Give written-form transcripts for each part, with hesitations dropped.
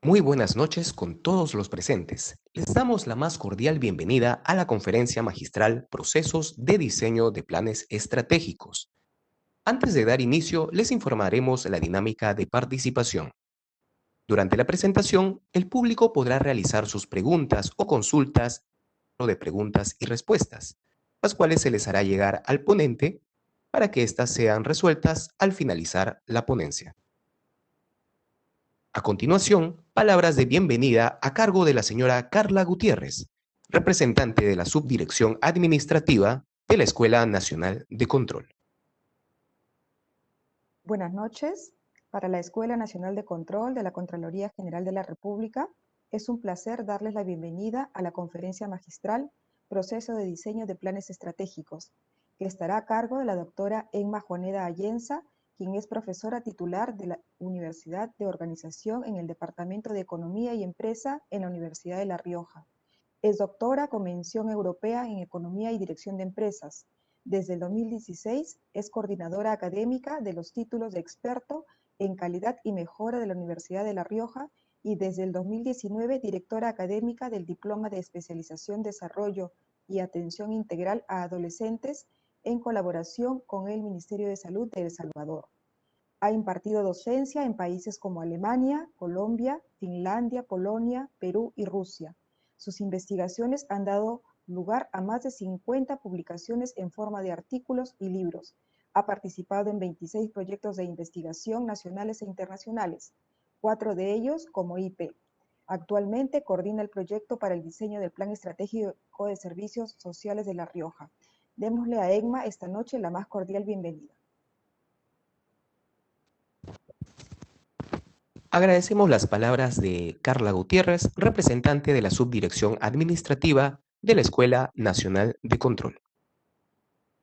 Muy buenas noches con todos los presentes. Les damos la más cordial bienvenida a la conferencia magistral Procesos de Diseño de Planes Estratégicos. Antes de dar inicio, les informaremos la dinámica de participación. Durante la presentación, el público podrá realizar sus preguntas o consultas de preguntas y respuestas, las cuales se les hará llegar al ponente para que éstas sean resueltas al finalizar la ponencia. A continuación, palabras de bienvenida a cargo de la señora Carla Gutiérrez, representante de la Subdirección Administrativa de la Escuela Nacional de Control. Buenas noches. Para la Escuela Nacional de Control de la Contraloría General de la República, es un placer darles la bienvenida a la conferencia magistral Proceso de Diseño de Planes Estratégicos, que estará a cargo de la doctora Emma Juaneda Ayenza, quien es profesora titular de la Universidad de Organización en el Departamento de Economía y Empresa en la Universidad de La Rioja. Es doctora con mención europea en Economía y Dirección de Empresas. Desde el 2016 es coordinadora académica de los títulos de experto en calidad y mejora de la Universidad de La Rioja y desde el 2019 directora académica del Diploma de Especialización, Desarrollo y Atención Integral a Adolescentes en colaboración con el Ministerio de Salud de El Salvador. Ha impartido docencia en países como Alemania, Colombia, Finlandia, Polonia, Perú y Rusia. Sus investigaciones han dado lugar a más de 50 publicaciones en forma de artículos y libros. Ha participado en 26 proyectos de investigación nacionales e internacionales, 4 de ellos como IP. Actualmente coordina el proyecto para el diseño del Plan Estratégico de Servicios Sociales de La Rioja. Démosle a Emma esta noche la más cordial bienvenida. Agradecemos las palabras de Carla Gutiérrez, representante de la Subdirección Administrativa de la Escuela Nacional de Control.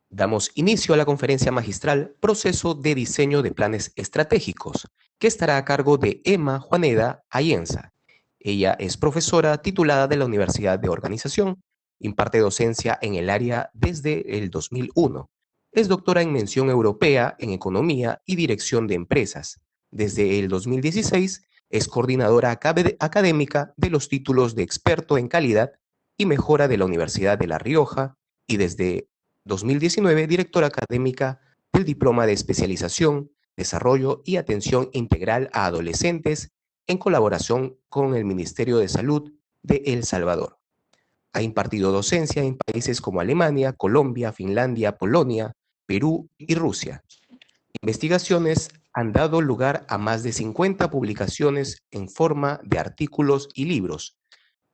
Damos inicio a la conferencia magistral Proceso de Diseño de Planes Estratégicos, que estará a cargo de Emma Juaneda Ayenza. Ella es profesora titulada de la Universidad de Organización, imparte docencia en el área desde el 2001. Es doctora en mención europea en Economía y Dirección de Empresas. Desde el 2016 es coordinadora académica de los títulos de experto en calidad y mejora de la Universidad de La Rioja y desde 2019 directora académica del Diploma de Especialización, Desarrollo y Atención Integral a Adolescentes en colaboración con el Ministerio de Salud de El Salvador. Ha impartido docencia en países como Alemania, Colombia, Finlandia, Polonia, Perú y Rusia. Investigaciones han dado lugar a más de 50 publicaciones en forma de artículos y libros,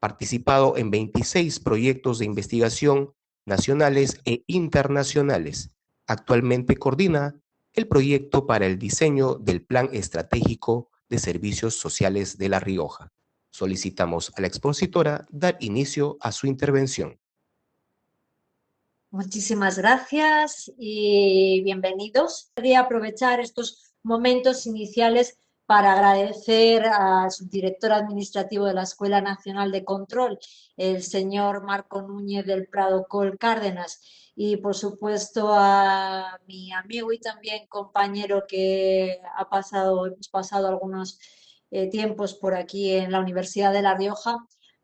participado en 26 proyectos de investigación nacionales e internacionales. Actualmente coordina el proyecto para el diseño del Plan Estratégico de Servicios Sociales de La Rioja. Solicitamos a la expositora dar inicio a su intervención. Muchísimas gracias y bienvenidos. Quería aprovechar estos momentos iniciales para agradecer al subdirector administrativo de la Escuela Nacional de Control, el señor Marco Núñez del Prado Col Cárdenas, y por supuesto a mi amigo y también compañero que hemos pasado algunos tiempos por aquí en la Universidad de La Rioja,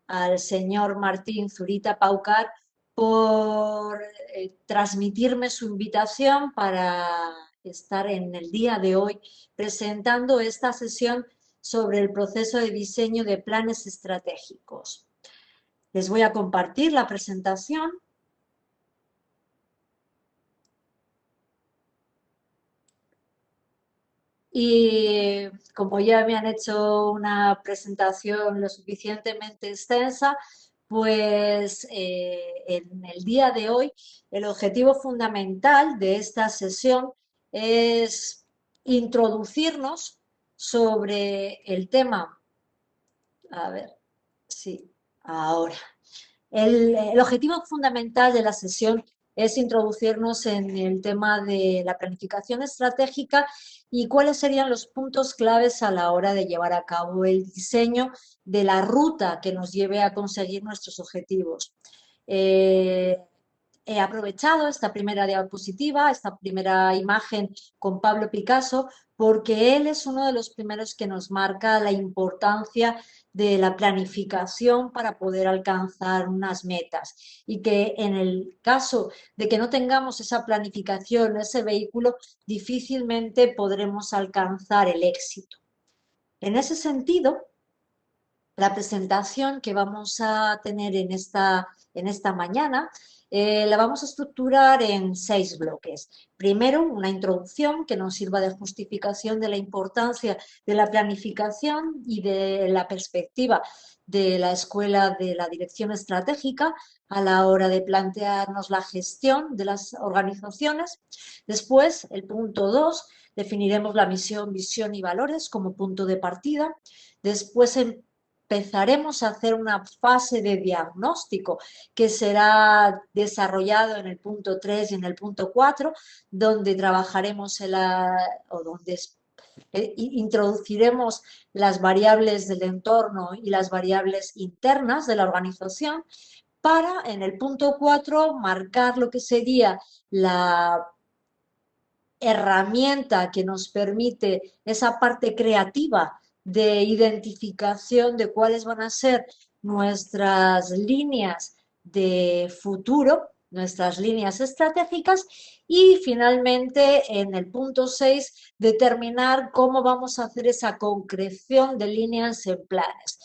al señor Martín Zurita Paucar, por transmitirme su invitación para estar en el día de hoy presentando esta sesión sobre el proceso de diseño de planes estratégicos. Les voy a compartir la presentación. Y como ya me han hecho una presentación lo suficientemente extensa, pues en el día de hoy el objetivo fundamental de esta sesión es introducirnos sobre el tema. A ver, sí, ahora. El objetivo fundamental de la sesión es introducirnos en el tema de la planificación estratégica y cuáles serían los puntos claves a la hora de llevar a cabo el diseño de la ruta que nos lleve a conseguir nuestros objetivos. Eh, He aprovechado esta primera diapositiva, esta primera imagen con Pablo Picasso, porque él es uno de los primeros que nos marca la importancia de la planificación para poder alcanzar unas metas y que en el caso de que no tengamos esa planificación, ese vehículo, difícilmente podremos alcanzar el éxito. En ese sentido, la presentación que vamos a tener en esta mañana la vamos a estructurar en 6 bloques. Primero, una introducción que nos sirva de justificación de la importancia de la planificación y de la perspectiva de la escuela de la dirección estratégica a la hora de plantearnos la gestión de las organizaciones. Después, el punto 2, definiremos la misión, visión y valores como punto de partida. Después, empezaremos a hacer una fase de diagnóstico que será desarrollado en el punto 3 y en el punto 4, donde trabajaremos o donde introduciremos las variables del entorno y las variables internas de la organización para, en el punto 4, marcar lo que sería la herramienta que nos permite esa parte creativa de identificación de cuáles van a ser nuestras líneas de futuro, nuestras líneas estratégicas y finalmente en el punto 6 determinar cómo vamos a hacer esa concreción de líneas en planes.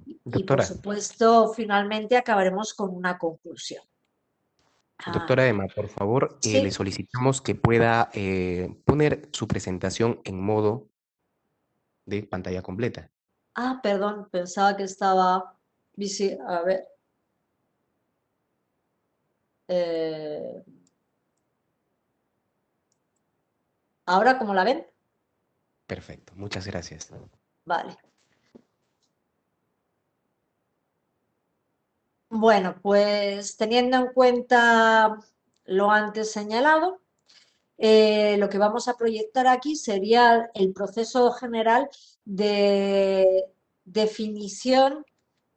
Y por Doctora, supuesto, finalmente acabaremos con una conclusión. doctora Emma, por favor, le Sí. solicitamos que pueda poner su presentación en modo de pantalla completa. Perdón, pensaba que estaba A ver. eh, ¿Ahora cómo la ven? Perfecto, muchas gracias. Vale. Bueno, pues teniendo en cuenta lo antes señalado, lo que vamos a proyectar aquí sería el proceso general de definición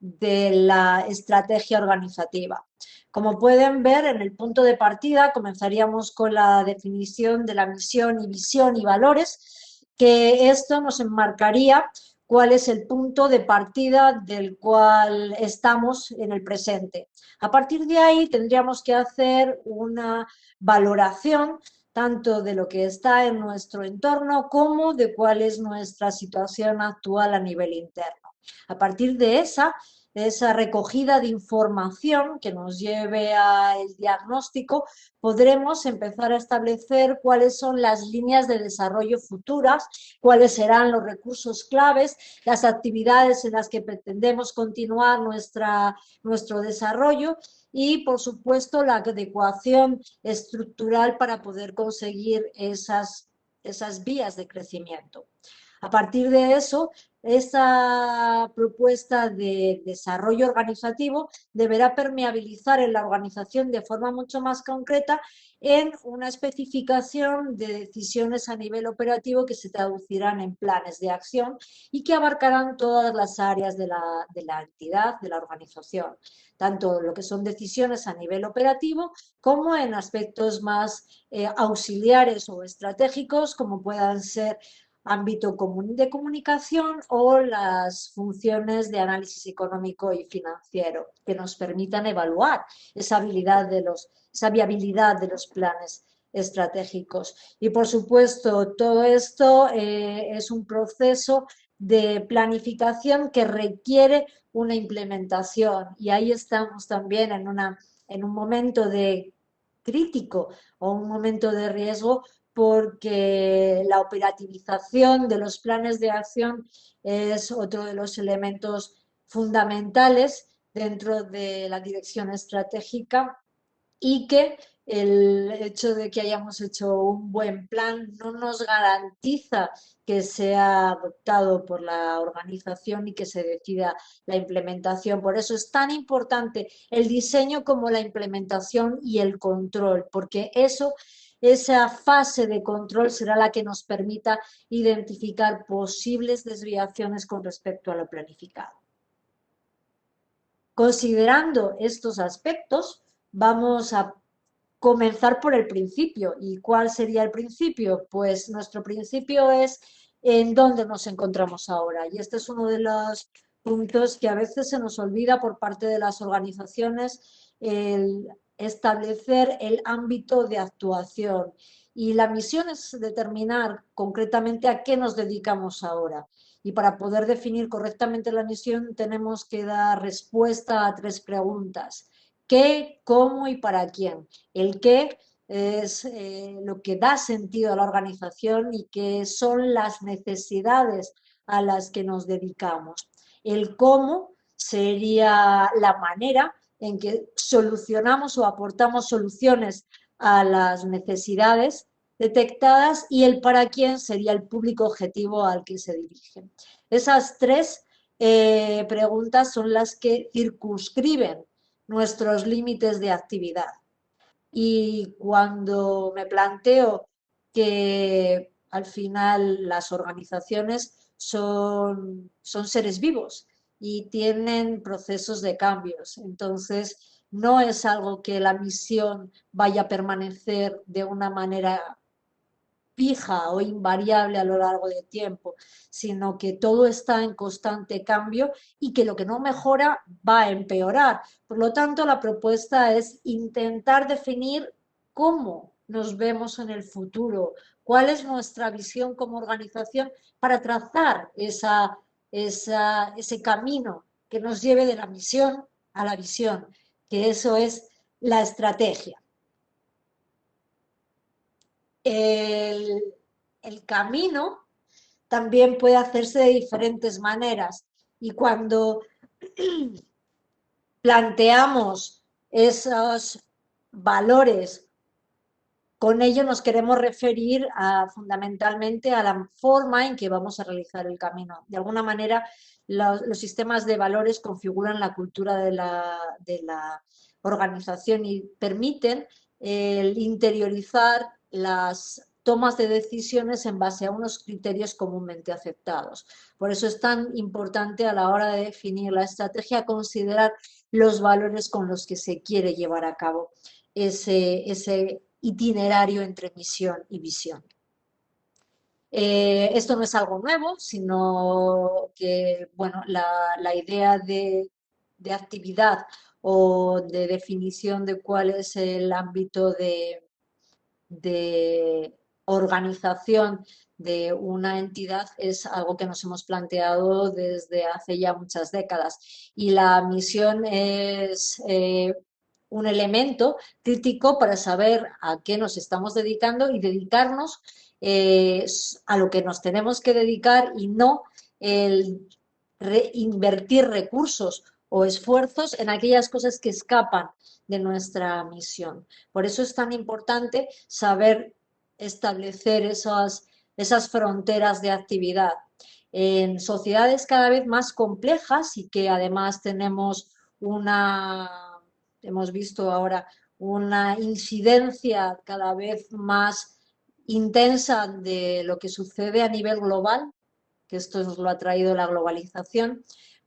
de la estrategia organizativa. Como pueden ver, en el punto de partida comenzaríamos con la definición de la misión y visión y valores, que esto nos enmarcaría cuál es el punto de partida del cual estamos en el presente. A partir de ahí tendríamos que hacer una valoración tanto de lo que está en nuestro entorno como de cuál es nuestra situación actual a nivel interno. A partir de esa recogida de información que nos lleve al diagnóstico, podremos empezar a establecer cuáles son las líneas de desarrollo futuras, cuáles serán los recursos claves, las actividades en las que pretendemos continuar nuestro desarrollo y, por supuesto, la adecuación estructural para poder conseguir esas vías de crecimiento. A partir de eso, esa propuesta de desarrollo organizativo deberá permeabilizar en la organización de forma mucho más concreta en una especificación de decisiones a nivel operativo que se traducirán en planes de acción y que abarcarán todas las áreas de la entidad, de la organización, tanto lo que son decisiones a nivel operativo como en aspectos más auxiliares o estratégicos, como puedan ser ámbito de comunicación o las funciones de análisis económico y financiero que nos permitan evaluar esa viabilidad de los planes estratégicos. Y por supuesto, todo esto es un proceso de planificación que requiere una implementación y ahí estamos también en un momento de crítico o un momento de riesgo porque la operativización de los planes de acción es otro de los elementos fundamentales dentro de la dirección estratégica, y que el hecho de que hayamos hecho un buen plan no nos garantiza que sea adoptado por la organización y que se decida la implementación. Por eso es tan importante el diseño como la implementación y el control, porque esa fase de control será la que nos permita identificar posibles desviaciones con respecto a lo planificado. Considerando estos aspectos, vamos a comenzar por el principio. ¿Y cuál sería el principio? Pues nuestro principio es en dónde nos encontramos ahora. Y este es uno de los puntos que a veces se nos olvida por parte de las organizaciones, el establecer el ámbito de actuación. Y la misión es determinar concretamente a qué nos dedicamos ahora. Y para poder definir correctamente la misión tenemos que dar respuesta a 3 preguntas. ¿Qué, cómo y para quién? El qué es lo que da sentido a la organización y que son las necesidades a las que nos dedicamos. El cómo sería la manera en que solucionamos o aportamos soluciones a las necesidades detectadas, y el para quién sería el público objetivo al que se dirigen. Esas 3 preguntas son las que circunscriben nuestros límites de actividad. Y cuando me planteo que al final las organizaciones son seres vivos y tienen procesos de cambios, entonces no es algo que la misión vaya a permanecer de una manera fija o invariable a lo largo del tiempo, sino que todo está en constante cambio y que lo que no mejora va a empeorar. Por lo tanto, la propuesta es intentar definir cómo nos vemos en el futuro, cuál es nuestra visión como organización para trazar ese camino que nos lleve de la misión a la visión, que eso es la estrategia. El camino también puede hacerse de diferentes maneras, y cuando planteamos esos valores, con ello nos queremos referir fundamentalmente a la forma en que vamos a realizar el camino. De alguna manera, los sistemas de valores configuran la cultura de la organización y permiten el interiorizar las tomas de decisiones en base a unos criterios comúnmente aceptados. Por eso es tan importante a la hora de definir la estrategia considerar los valores con los que se quiere llevar a cabo ese itinerario entre misión y visión. Esto no es algo nuevo, sino que bueno, la idea de actividad o de definición de cuál es el ámbito de organización de una entidad es algo que nos hemos planteado desde hace ya muchas décadas, y la misión es un elemento crítico para saber a qué nos estamos dedicando y dedicarnos a lo que nos tenemos que dedicar, y no el invertir recursos o esfuerzos en aquellas cosas que escapan de nuestra misión. Por eso es tan importante saber establecer esas fronteras de actividad. En sociedades cada vez más complejas y que además hemos visto ahora una incidencia cada vez más intensa de lo que sucede a nivel global, que esto nos lo ha traído la globalización,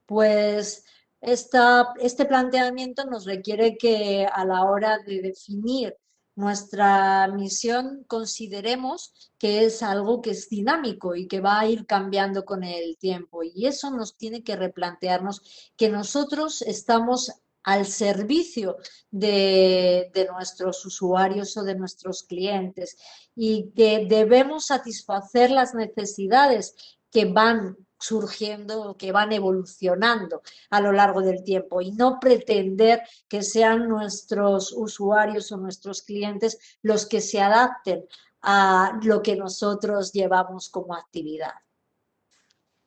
pues este planteamiento nos requiere que a la hora de definir nuestra misión consideremos que es algo que es dinámico y que va a ir cambiando con el tiempo, y eso nos tiene que replantearnos que nosotros estamos al servicio de nuestros usuarios o de nuestros clientes, y que debemos satisfacer las necesidades que van surgiendo, que van evolucionando a lo largo del tiempo, y no pretender que sean nuestros usuarios o nuestros clientes los que se adapten a lo que nosotros llevamos como actividad.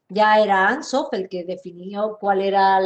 Ya era Ansoff el que definió cuál era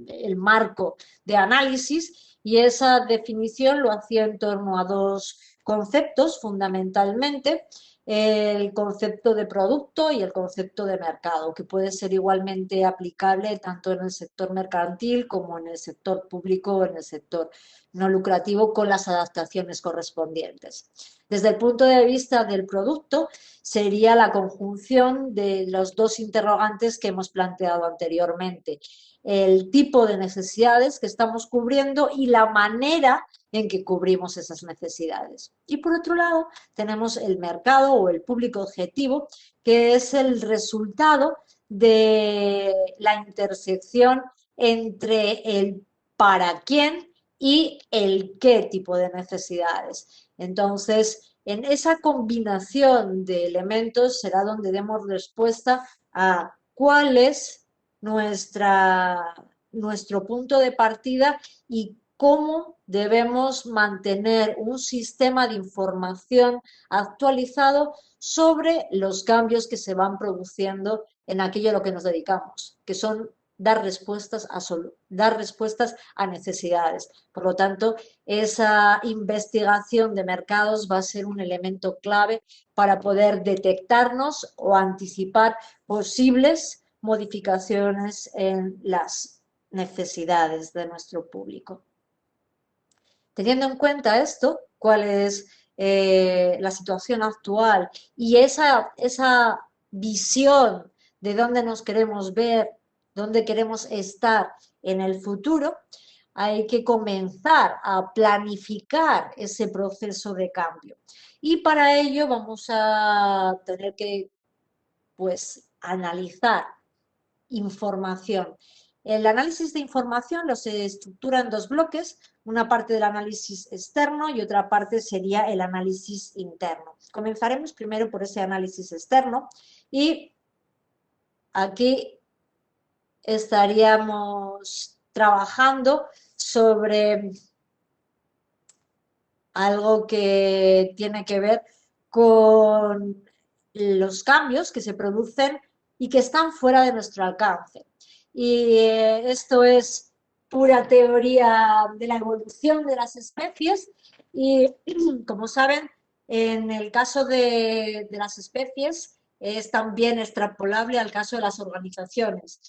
el marco de análisis, y esa definición lo hacía en torno a dos conceptos fundamentalmente: el concepto de producto y el concepto de mercado, que puede ser igualmente aplicable tanto en el sector mercantil como en el sector público o en el sector no lucrativo, con las adaptaciones correspondientes. Desde el punto de vista del producto, sería la conjunción de los dos interrogantes que hemos planteado anteriormente: el tipo de necesidades que estamos cubriendo y la manera en que cubrimos esas necesidades. Y por otro lado, tenemos el mercado o el público objetivo, que es el resultado de la intersección entre el para quién y el qué tipo de necesidades. Entonces, en esa combinación de elementos será donde demos respuesta a cuál es nuestro punto de partida y cómo debemos mantener un sistema de información actualizado sobre los cambios que se van produciendo en aquello a lo que nos dedicamos, que son dar respuestas a necesidades. Por lo tanto, esa investigación de mercados va a ser un elemento clave para poder detectarnos o anticipar posibles modificaciones en las necesidades de nuestro público. Teniendo en cuenta esto, cuál es la situación actual y esa visión de dónde nos queremos ver, dónde queremos estar en el futuro, hay que comenzar a planificar ese proceso de cambio. Y para ello vamos a tener que, pues, analizar información. El análisis de información lo se estructura en dos bloques: una parte del análisis externo y otra parte sería el análisis interno. Comenzaremos primero por ese análisis externo, y aquí estaríamos trabajando sobre algo que tiene que ver con los cambios que se producen y que están fuera de nuestro alcance. Y esto es pura teoría de la evolución de las especies, y como saben, en el caso de las especies es también extrapolable al caso de las organizaciones.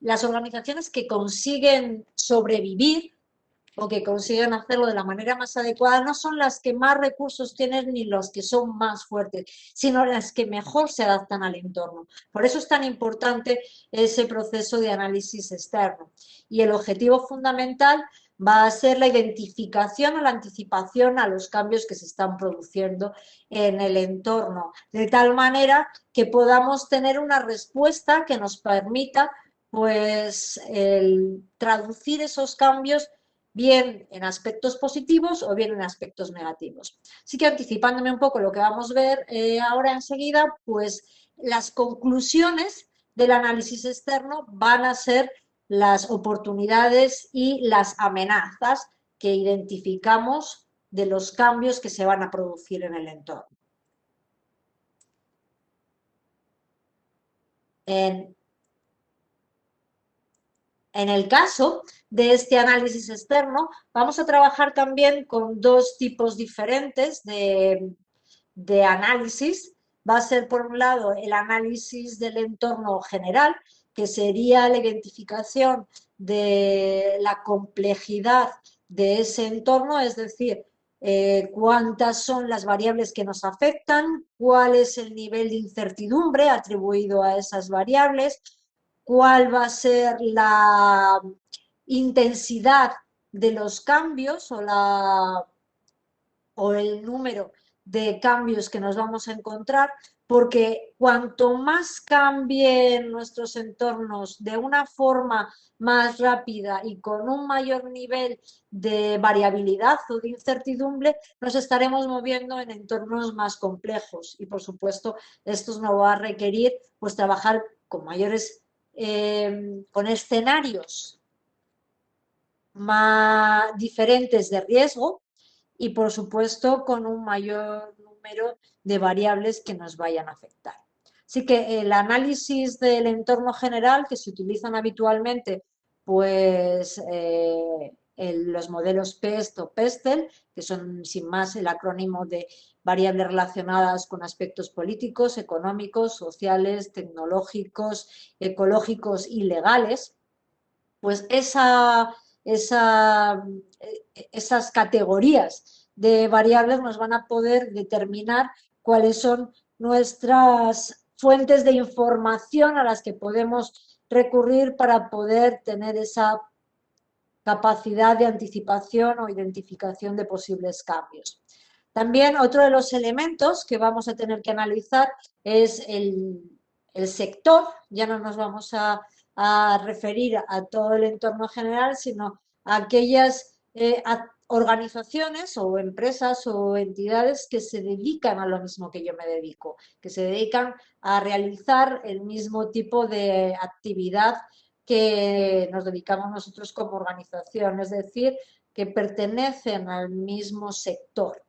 Las organizaciones que consiguen sobrevivir o que consiguen hacerlo de la manera más adecuada no son las que más recursos tienen ni los que son más fuertes, sino las que mejor se adaptan al entorno. Por eso es tan importante ese proceso de análisis externo. Y el objetivo fundamental va a ser la identificación o la anticipación a los cambios que se están produciendo en el entorno, de tal manera que podamos tener una respuesta que nos permita, pues, traducir esos cambios bien en aspectos positivos o bien en aspectos negativos. Así que, anticipándome un poco lo que vamos a ver ahora enseguida, pues las conclusiones del análisis externo van a ser las oportunidades y las amenazas que identificamos de los cambios que se van a producir en el entorno. En el caso de este análisis externo, vamos a trabajar también con dos tipos diferentes de análisis. Va a ser, por un lado, el análisis del entorno general, que sería la identificación de la complejidad de ese entorno, es decir, cuántas son las variables que nos afectan, cuál es el nivel de incertidumbre atribuido a esas variables, cuál va a ser la intensidad de los cambios o el número de cambios que nos vamos a encontrar, porque cuanto más cambien nuestros entornos de una forma más rápida y con un mayor nivel de variabilidad o de incertidumbre, nos estaremos moviendo en entornos más complejos, y por supuesto esto nos va a requerir, pues, trabajar con mayores con escenarios más diferentes de riesgo, y por supuesto con un mayor número de variables que nos vayan a afectar. Así que el análisis del entorno general que se utilizan habitualmente, pues los modelos PEST o PESTEL, que son sin más el acrónimo de variables relacionadas con aspectos políticos, económicos, sociales, tecnológicos, ecológicos y legales, pues esas categorías de variables nos van a poder determinar cuáles son nuestras fuentes de información a las que podemos recurrir para poder tener esa capacidad de anticipación o identificación de posibles cambios. También otro de los elementos que vamos a tener que analizar es el sector. Ya no nos vamos a referir a todo el entorno general, sino a aquellas organizaciones o empresas o entidades que se dedican a lo mismo que yo me dedico, que se dedican a realizar el mismo tipo de actividad que nos dedicamos nosotros como organización, es decir, que pertenecen al mismo sector.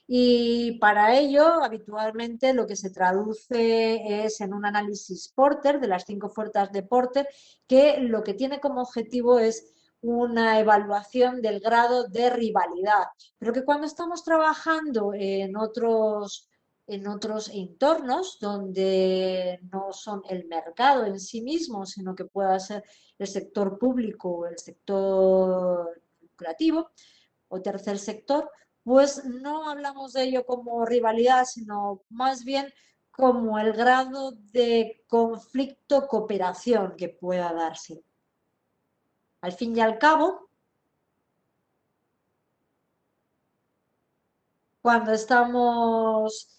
Y para ello, habitualmente, lo que se traduce es en un análisis Porter, de las 5 fuerzas de Porter, que lo que tiene como objetivo es una evaluación del grado de rivalidad. Pero que cuando estamos trabajando en otros entornos donde no son el mercado en sí mismo, sino que pueda ser el sector público o el sector lucrativo o tercer sector, pues no hablamos de ello como rivalidad, sino más bien como el grado de conflicto-cooperación que pueda darse. Al fin y al cabo, cuando estamos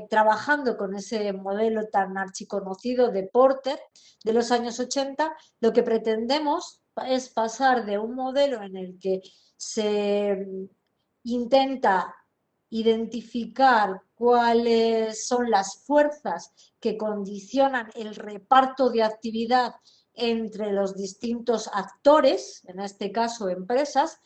trabajando con ese modelo tan archiconocido de Porter de los años 80, lo que pretendemos es pasar de un modelo en el que se intenta identificar cuáles son las fuerzas que condicionan el reparto de actividad entre los distintos actores, en este caso empresas,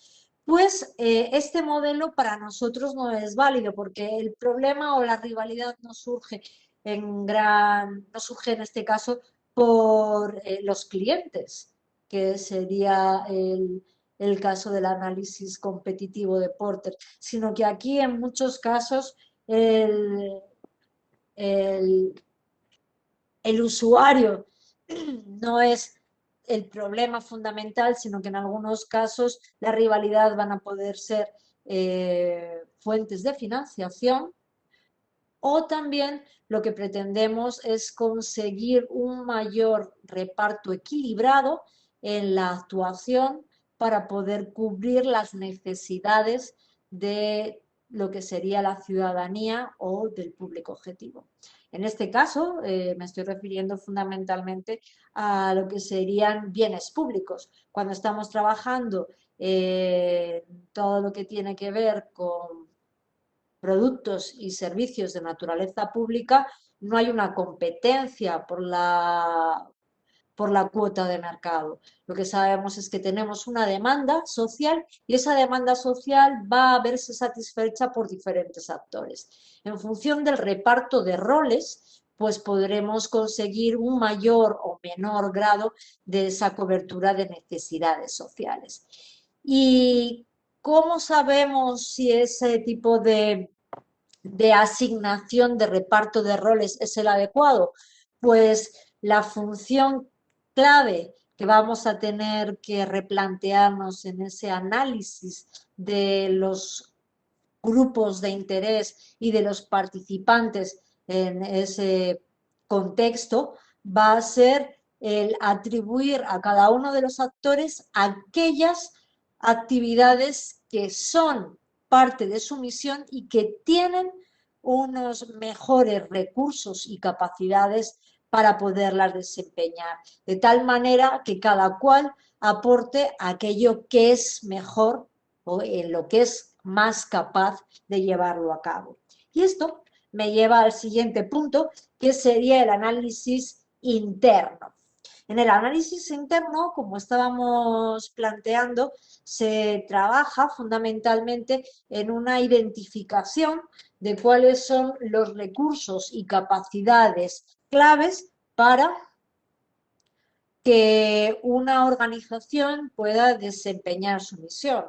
pues este modelo para nosotros no es válido porque el problema o la rivalidad no surge no surge en este caso por los clientes, que sería el caso del análisis competitivo de Porter, sino que aquí en muchos casos el, el, el usuario no es el problema fundamental, sino que en algunos casos la rivalidad van a poder ser fuentes de financiación, o también lo que pretendemos es conseguir un mayor reparto equilibrado en la actuación para poder cubrir las necesidades de lo que sería la ciudadanía o del público objetivo. En este caso, me estoy refiriendo fundamentalmente a lo que serían bienes públicos. Cuando estamos trabajando todo lo que tiene que ver con productos y servicios de naturaleza pública, no hay una competencia por la cuota de mercado. Lo que sabemos es que tenemos una demanda social y esa demanda social va a verse satisfecha por diferentes actores. En función del reparto de roles, pues podremos conseguir un mayor o menor grado de esa cobertura de necesidades sociales. ¿Y cómo sabemos si ese tipo de asignación de reparto de roles es el adecuado? Pues la función clave que vamos a tener que replantearnos en ese análisis de los grupos de interés y de los participantes en ese contexto va a ser el atribuir a cada uno de los actores aquellas actividades que son parte de su misión y que tienen unos mejores recursos y capacidades para poderlas desempeñar, de tal manera que cada cual aporte aquello que es mejor o en lo que es más capaz de llevarlo a cabo. Y esto me lleva al siguiente punto, que sería el análisis interno. En el análisis interno, como estábamos planteando, se trabaja fundamentalmente en una identificación de cuáles son los recursos y capacidades claves para que una organización pueda desempeñar su misión.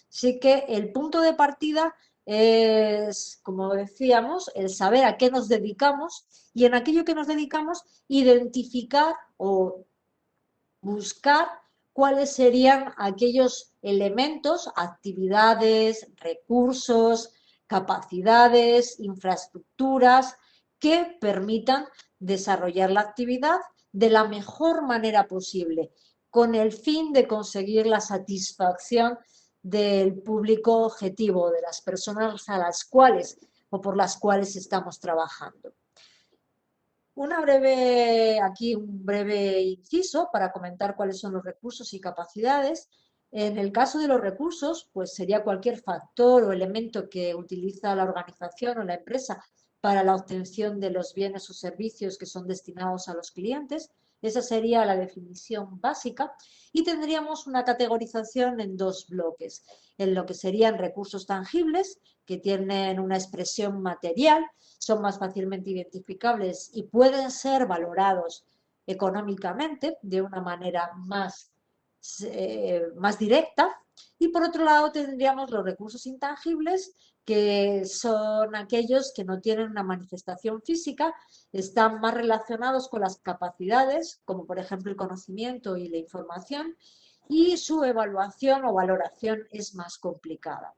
Así que el punto de partida es, como decíamos, el saber a qué nos dedicamos y en aquello que nos dedicamos identificar o buscar cuáles serían aquellos elementos, actividades, recursos, capacidades, infraestructuras que permitan desarrollar la actividad de la mejor manera posible, con el fin de conseguir la satisfacción del público objetivo, de las personas a las cuales o por las cuales estamos trabajando. Aquí un breve inciso para comentar cuáles son los recursos y capacidades. En el caso de los recursos, pues sería cualquier factor o elemento que utiliza la organización o la empresa para la obtención de los bienes o servicios que son destinados a los clientes. Esa sería la definición básica y tendríamos una categorización en dos bloques, en lo que serían recursos tangibles, que tienen una expresión material, son más fácilmente identificables y pueden ser valorados económicamente de una manera más directa. Y por otro lado tendríamos los recursos intangibles, que son aquellos que no tienen una manifestación física, están más relacionados con las capacidades, como por ejemplo el conocimiento y la información, y su evaluación o valoración es más complicada.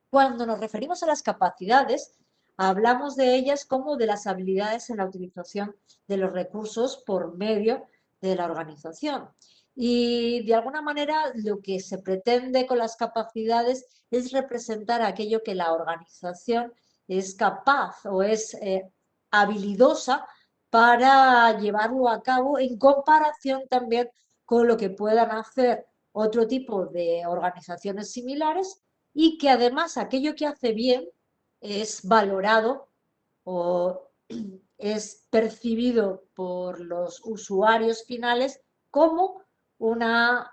Cuando nos referimos a las capacidades, hablamos de ellas como de las habilidades en la utilización de los recursos por medio de la organización. Y de alguna manera lo que se pretende con las capacidades es representar aquello que la organización es capaz o es habilidosa para llevarlo a cabo en comparación también con lo que puedan hacer otro tipo de organizaciones similares y que además aquello que hace bien es valorado o es percibido por los usuarios finales como una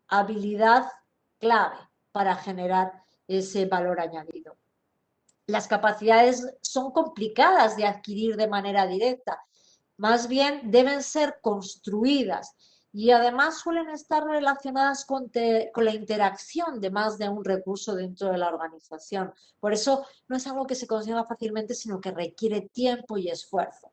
habilidad clave para generar ese valor añadido. Las capacidades son complicadas de adquirir de manera directa, más bien deben ser construidas y además suelen estar relacionadas con la interacción de más de un recurso dentro de la organización. Por eso no es algo que se consiga fácilmente, sino que requiere tiempo y esfuerzo.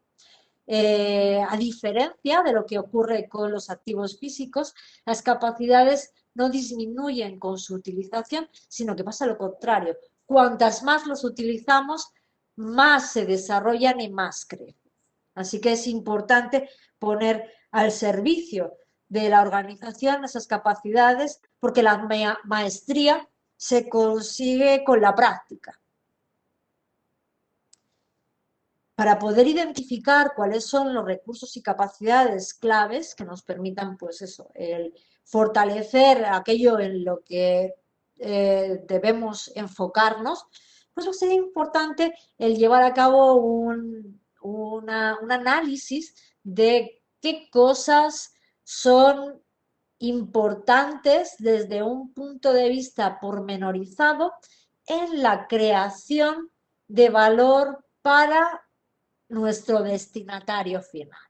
A diferencia de lo que ocurre con los activos físicos, las capacidades no disminuyen con su utilización, sino que pasa lo contrario. Cuantas más los utilizamos, más se desarrollan y más crecen. Así que es importante poner al servicio de la organización esas capacidades, porque la maestría se consigue con la práctica. Para poder identificar cuáles son los recursos y capacidades claves que nos permitan, pues eso, el fortalecer aquello en lo que debemos enfocarnos, pues sería importante el llevar a cabo un análisis de qué cosas son importantes desde un punto de vista pormenorizado en la creación de valor para nuestro destinatario final.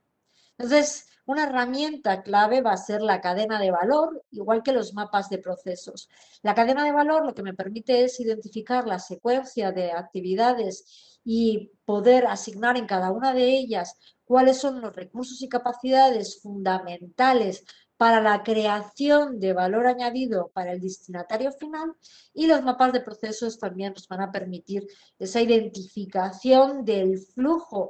Entonces, una herramienta clave va a ser la cadena de valor, igual que los mapas de procesos. La cadena de valor lo que me permite es identificar la secuencia de actividades y poder asignar en cada una de ellas cuáles son los recursos y capacidades fundamentales para la creación de valor añadido para el destinatario final, y los mapas de procesos también nos van a permitir esa identificación del flujo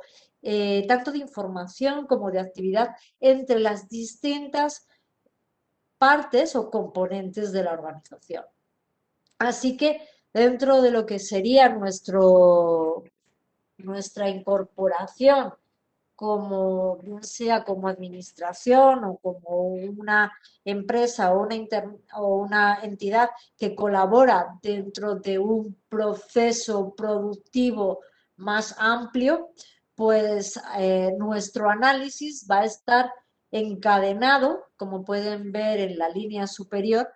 tanto de información como de actividad entre las distintas partes o componentes de la organización. Así que dentro de lo que sería nuestra incorporación, como bien sea como administración o como una empresa o una entidad que colabora dentro de un proceso productivo más amplio, pues nuestro análisis va a estar encadenado, como pueden ver en la línea superior,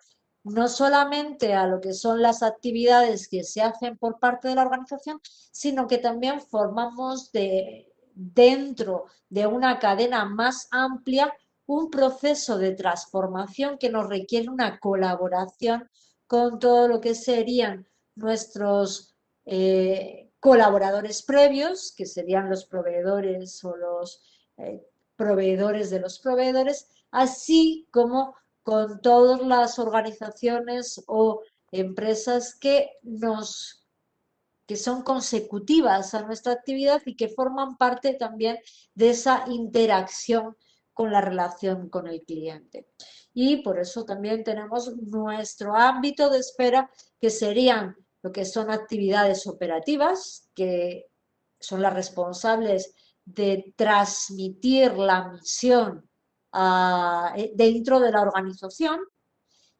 no solamente a lo que son las actividades que se hacen por parte de la organización, sino que también formamos dentro de una cadena más amplia un proceso de transformación que nos requiere una colaboración con todo lo que serían nuestros colaboradores previos, que serían los proveedores o los proveedores de los proveedores, así como con todas las organizaciones o empresas que son consecutivas a nuestra actividad y que forman parte también de esa interacción con la relación con el cliente. Y por eso también tenemos nuestro ámbito de espera, que serían lo que son actividades operativas, que son las responsables de transmitir la misión dentro de la organización,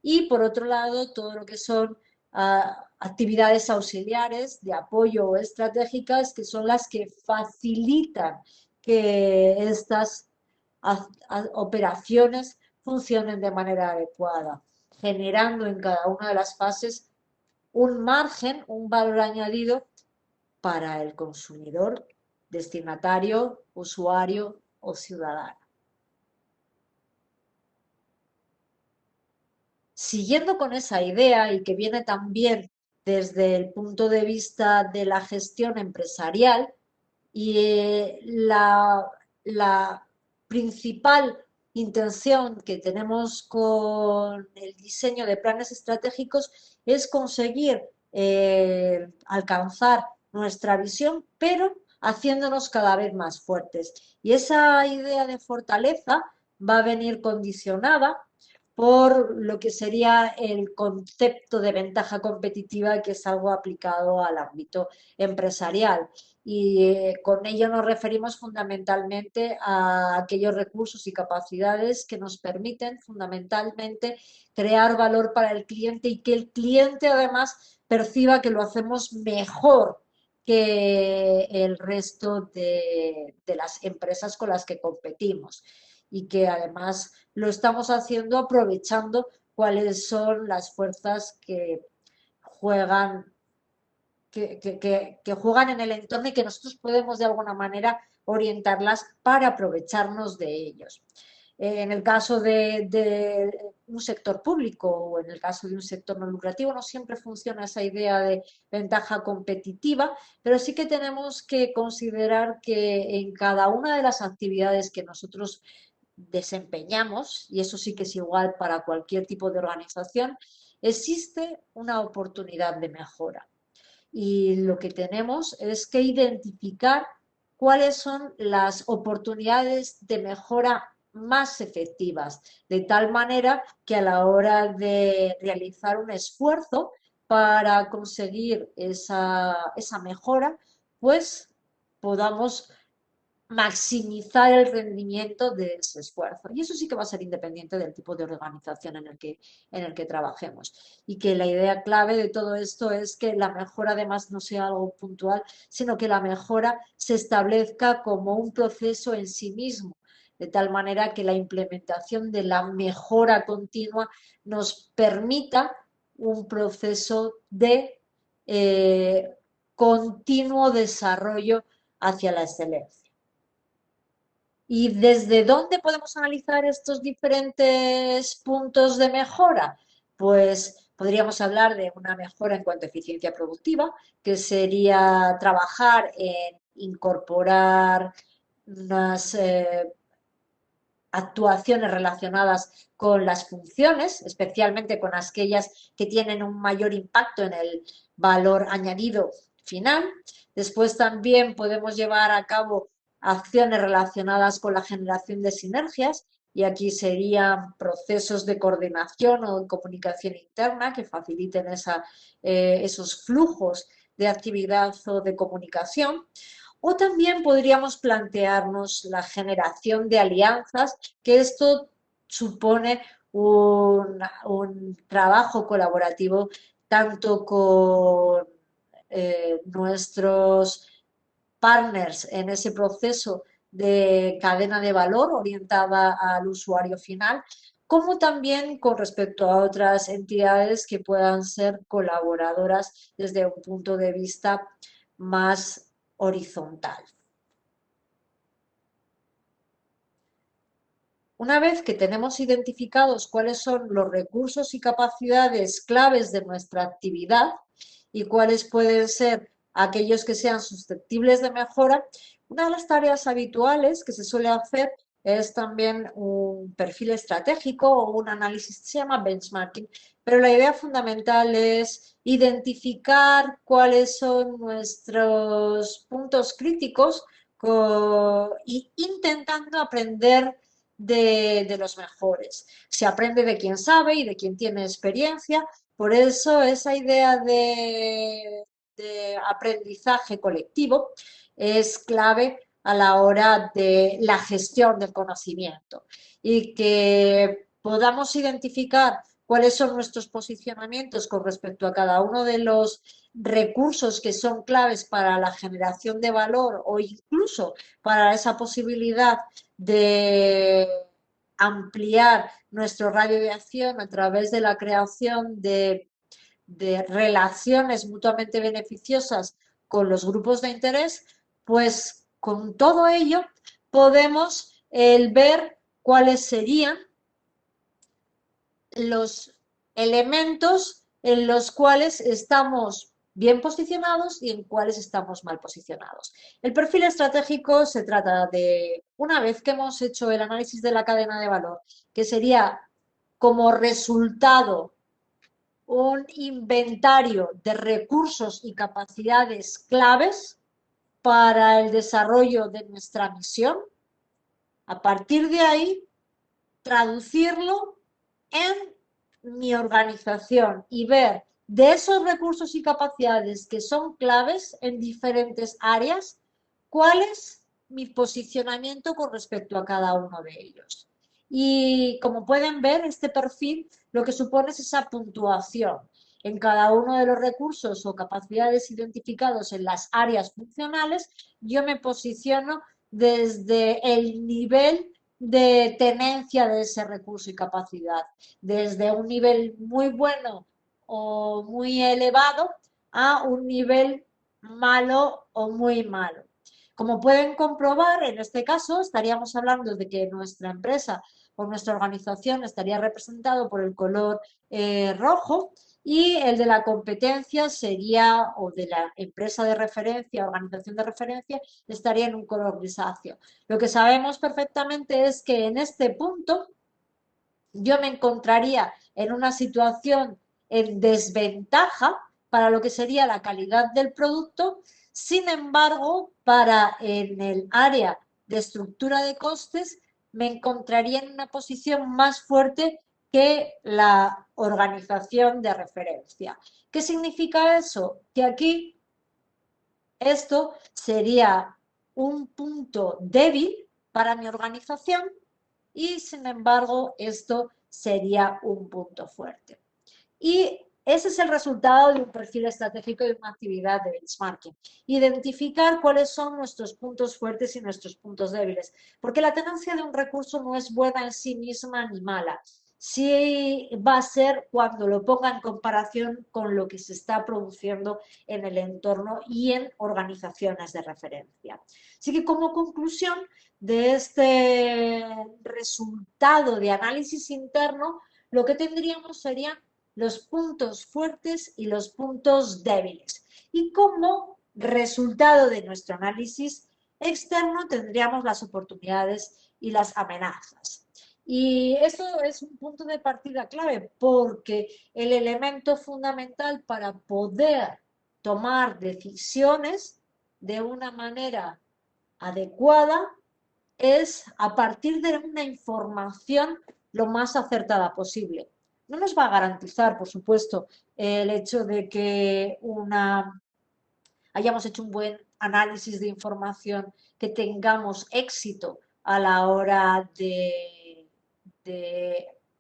y por otro lado todo lo que son actividades auxiliares de apoyo o estratégicas, que son las que facilitan que estas operaciones funcionen de manera adecuada, generando en cada una de las fases un margen, un valor añadido para el consumidor, destinatario, usuario o ciudadano. Siguiendo con esa idea, y que viene también desde el punto de vista de la gestión empresarial, y la principal intención que tenemos con el diseño de planes estratégicos es conseguir alcanzar nuestra visión, pero haciéndonos cada vez más fuertes. Y esa idea de fortaleza va a venir condicionada por lo que sería el concepto de ventaja competitiva, que es algo aplicado al ámbito empresarial. Y con ello nos referimos fundamentalmente a aquellos recursos y capacidades que nos permiten fundamentalmente crear valor para el cliente, y que el cliente además perciba que lo hacemos mejor que el resto de las empresas con las que competimos, y que además lo estamos haciendo aprovechando cuáles son las fuerzas que juegan, que juegan en el entorno, y que nosotros podemos de alguna manera orientarlas para aprovecharnos de ellos. En el caso de un sector público o en el caso de un sector no lucrativo, no siempre funciona esa idea de ventaja competitiva, pero sí que tenemos que considerar que en cada una de las actividades que nosotros desempeñamos, y eso sí que es igual para cualquier tipo de organización, existe una oportunidad de mejora. Y lo que tenemos es que identificar cuáles son las oportunidades de mejora más efectivas, de tal manera que a la hora de realizar un esfuerzo para conseguir esa mejora, pues podamos maximizar el rendimiento de ese esfuerzo. Y eso sí que va a ser independiente del tipo de organización en el que trabajemos. Y que la idea clave de todo esto es que la mejora además no sea algo puntual, sino que la mejora se establezca como un proceso en sí mismo, de tal manera que la implementación de la mejora continua nos permita un proceso de continuo desarrollo hacia la excelencia. ¿Y desde dónde podemos analizar estos diferentes puntos de mejora? Pues podríamos hablar de una mejora en cuanto a eficiencia productiva, que sería trabajar en incorporar unas actuaciones relacionadas con las funciones, especialmente con aquellas que tienen un mayor impacto en el valor añadido final. Después también podemos llevar a cabo acciones relacionadas con la generación de sinergias, y aquí serían procesos de coordinación o de comunicación interna que faciliten esos flujos de actividad o de comunicación. O también podríamos plantearnos la generación de alianzas, que esto supone un trabajo colaborativo tanto con nuestros partners en ese proceso de cadena de valor orientada al usuario final, como también con respecto a otras entidades que puedan ser colaboradoras desde un punto de vista más horizontal. Una vez que tenemos identificados cuáles son los recursos y capacidades claves de nuestra actividad y cuáles pueden ser aquellos que sean susceptibles de mejora, una de las tareas habituales que se suele hacer es también un perfil estratégico o un análisis que se llama benchmarking, pero la idea fundamental es identificar cuáles son nuestros puntos críticos y intentando aprender de los mejores. Se aprende de quien sabe y de quien tiene experiencia, por eso esa idea de aprendizaje colectivo es clave a la hora de la gestión del conocimiento y que podamos identificar cuáles son nuestros posicionamientos con respecto a cada uno de los recursos que son claves para la generación de valor o incluso para esa posibilidad de ampliar nuestro radio de acción a través de la creación de relaciones mutuamente beneficiosas con los grupos de interés, pues con todo ello podemos ver cuáles serían los elementos en los cuales estamos bien posicionados y en cuáles estamos mal posicionados. El perfil estratégico se trata de, una vez que hemos hecho el análisis de la cadena de valor, que sería como resultado un inventario de recursos y capacidades claves para el desarrollo de nuestra misión, a partir de ahí, traducirlo en mi organización y ver de esos recursos y capacidades que son claves en diferentes áreas, cuál es mi posicionamiento con respecto a cada uno de ellos. Y como pueden ver, este perfil lo que supone es esa puntuación en cada uno de los recursos o capacidades identificados en las áreas funcionales. Yo me posiciono desde el nivel de tenencia de ese recurso y capacidad, desde un nivel muy bueno o muy elevado a un nivel malo o muy malo. Como pueden comprobar, en este caso estaríamos hablando de que nuestra empresa o nuestra organización estaría representado por el color rojo y el de la competencia sería, o de la empresa de referencia, organización de referencia, estaría en un color grisáceo. Lo que sabemos perfectamente es que en este punto yo me encontraría en una situación en desventaja para lo que sería la calidad del producto. Sin embargo, para en el área de estructura de costes me encontraría en una posición más fuerte que la organización de referencia. ¿Qué significa eso? Que aquí esto sería un punto débil para mi organización y sin embargo esto sería un punto fuerte. Y ese es el resultado de un perfil estratégico de una actividad de benchmarking. Identificar cuáles son nuestros puntos fuertes y nuestros puntos débiles. Porque la tenencia de un recurso no es buena en sí misma ni mala. Sí va a ser cuando lo ponga en comparación con lo que se está produciendo en el entorno y en organizaciones de referencia. Así que como conclusión de este resultado de análisis interno, lo que tendríamos serían los puntos fuertes y los puntos débiles. Y como resultado de nuestro análisis externo tendríamos las oportunidades y las amenazas. Y eso es un punto de partida clave porque el elemento fundamental para poder tomar decisiones de una manera adecuada es a partir de una información lo más acertada posible. No nos va a garantizar, por supuesto, el hecho de que hayamos hecho un buen análisis de información, que tengamos éxito a la hora de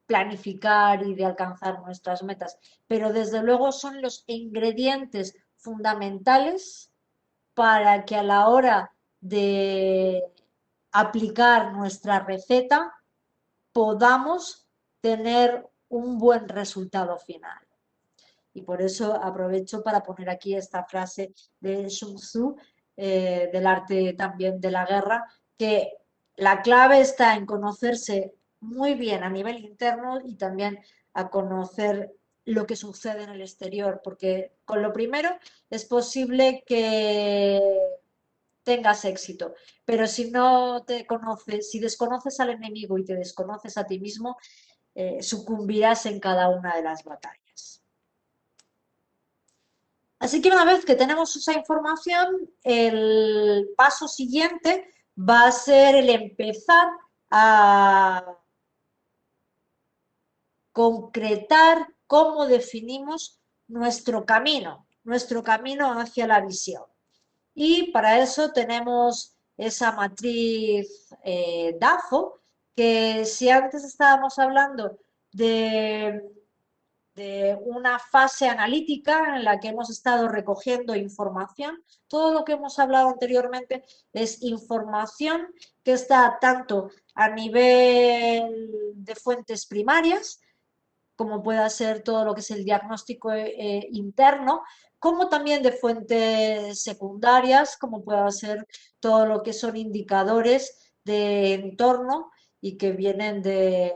planificar y de alcanzar nuestras metas, pero desde luego son los ingredientes fundamentales para que a la hora de aplicar nuestra receta, podamos tener un buen resultado final. Y por eso aprovecho para poner aquí esta frase de Sun Tzu, del arte también de la guerra, que la clave está en conocerse muy bien a nivel interno y también a conocer lo que sucede en el exterior, porque con lo primero es posible que tengas éxito, pero si no te conoces, si desconoces al enemigo y te desconoces a ti mismo, sucumbirás en cada una de las batallas. Así que una vez que tenemos esa información, el paso siguiente va a ser el empezar a concretar cómo definimos nuestro camino hacia la visión. Y para eso tenemos esa matriz DAFO, que si antes estábamos hablando de una fase analítica en la que hemos estado recogiendo información. Todo lo que hemos hablado anteriormente es información que está tanto a nivel de fuentes primarias, como pueda ser todo lo que es el diagnóstico interno, como también de fuentes secundarias, como pueda ser todo lo que son indicadores de entorno y que vienen de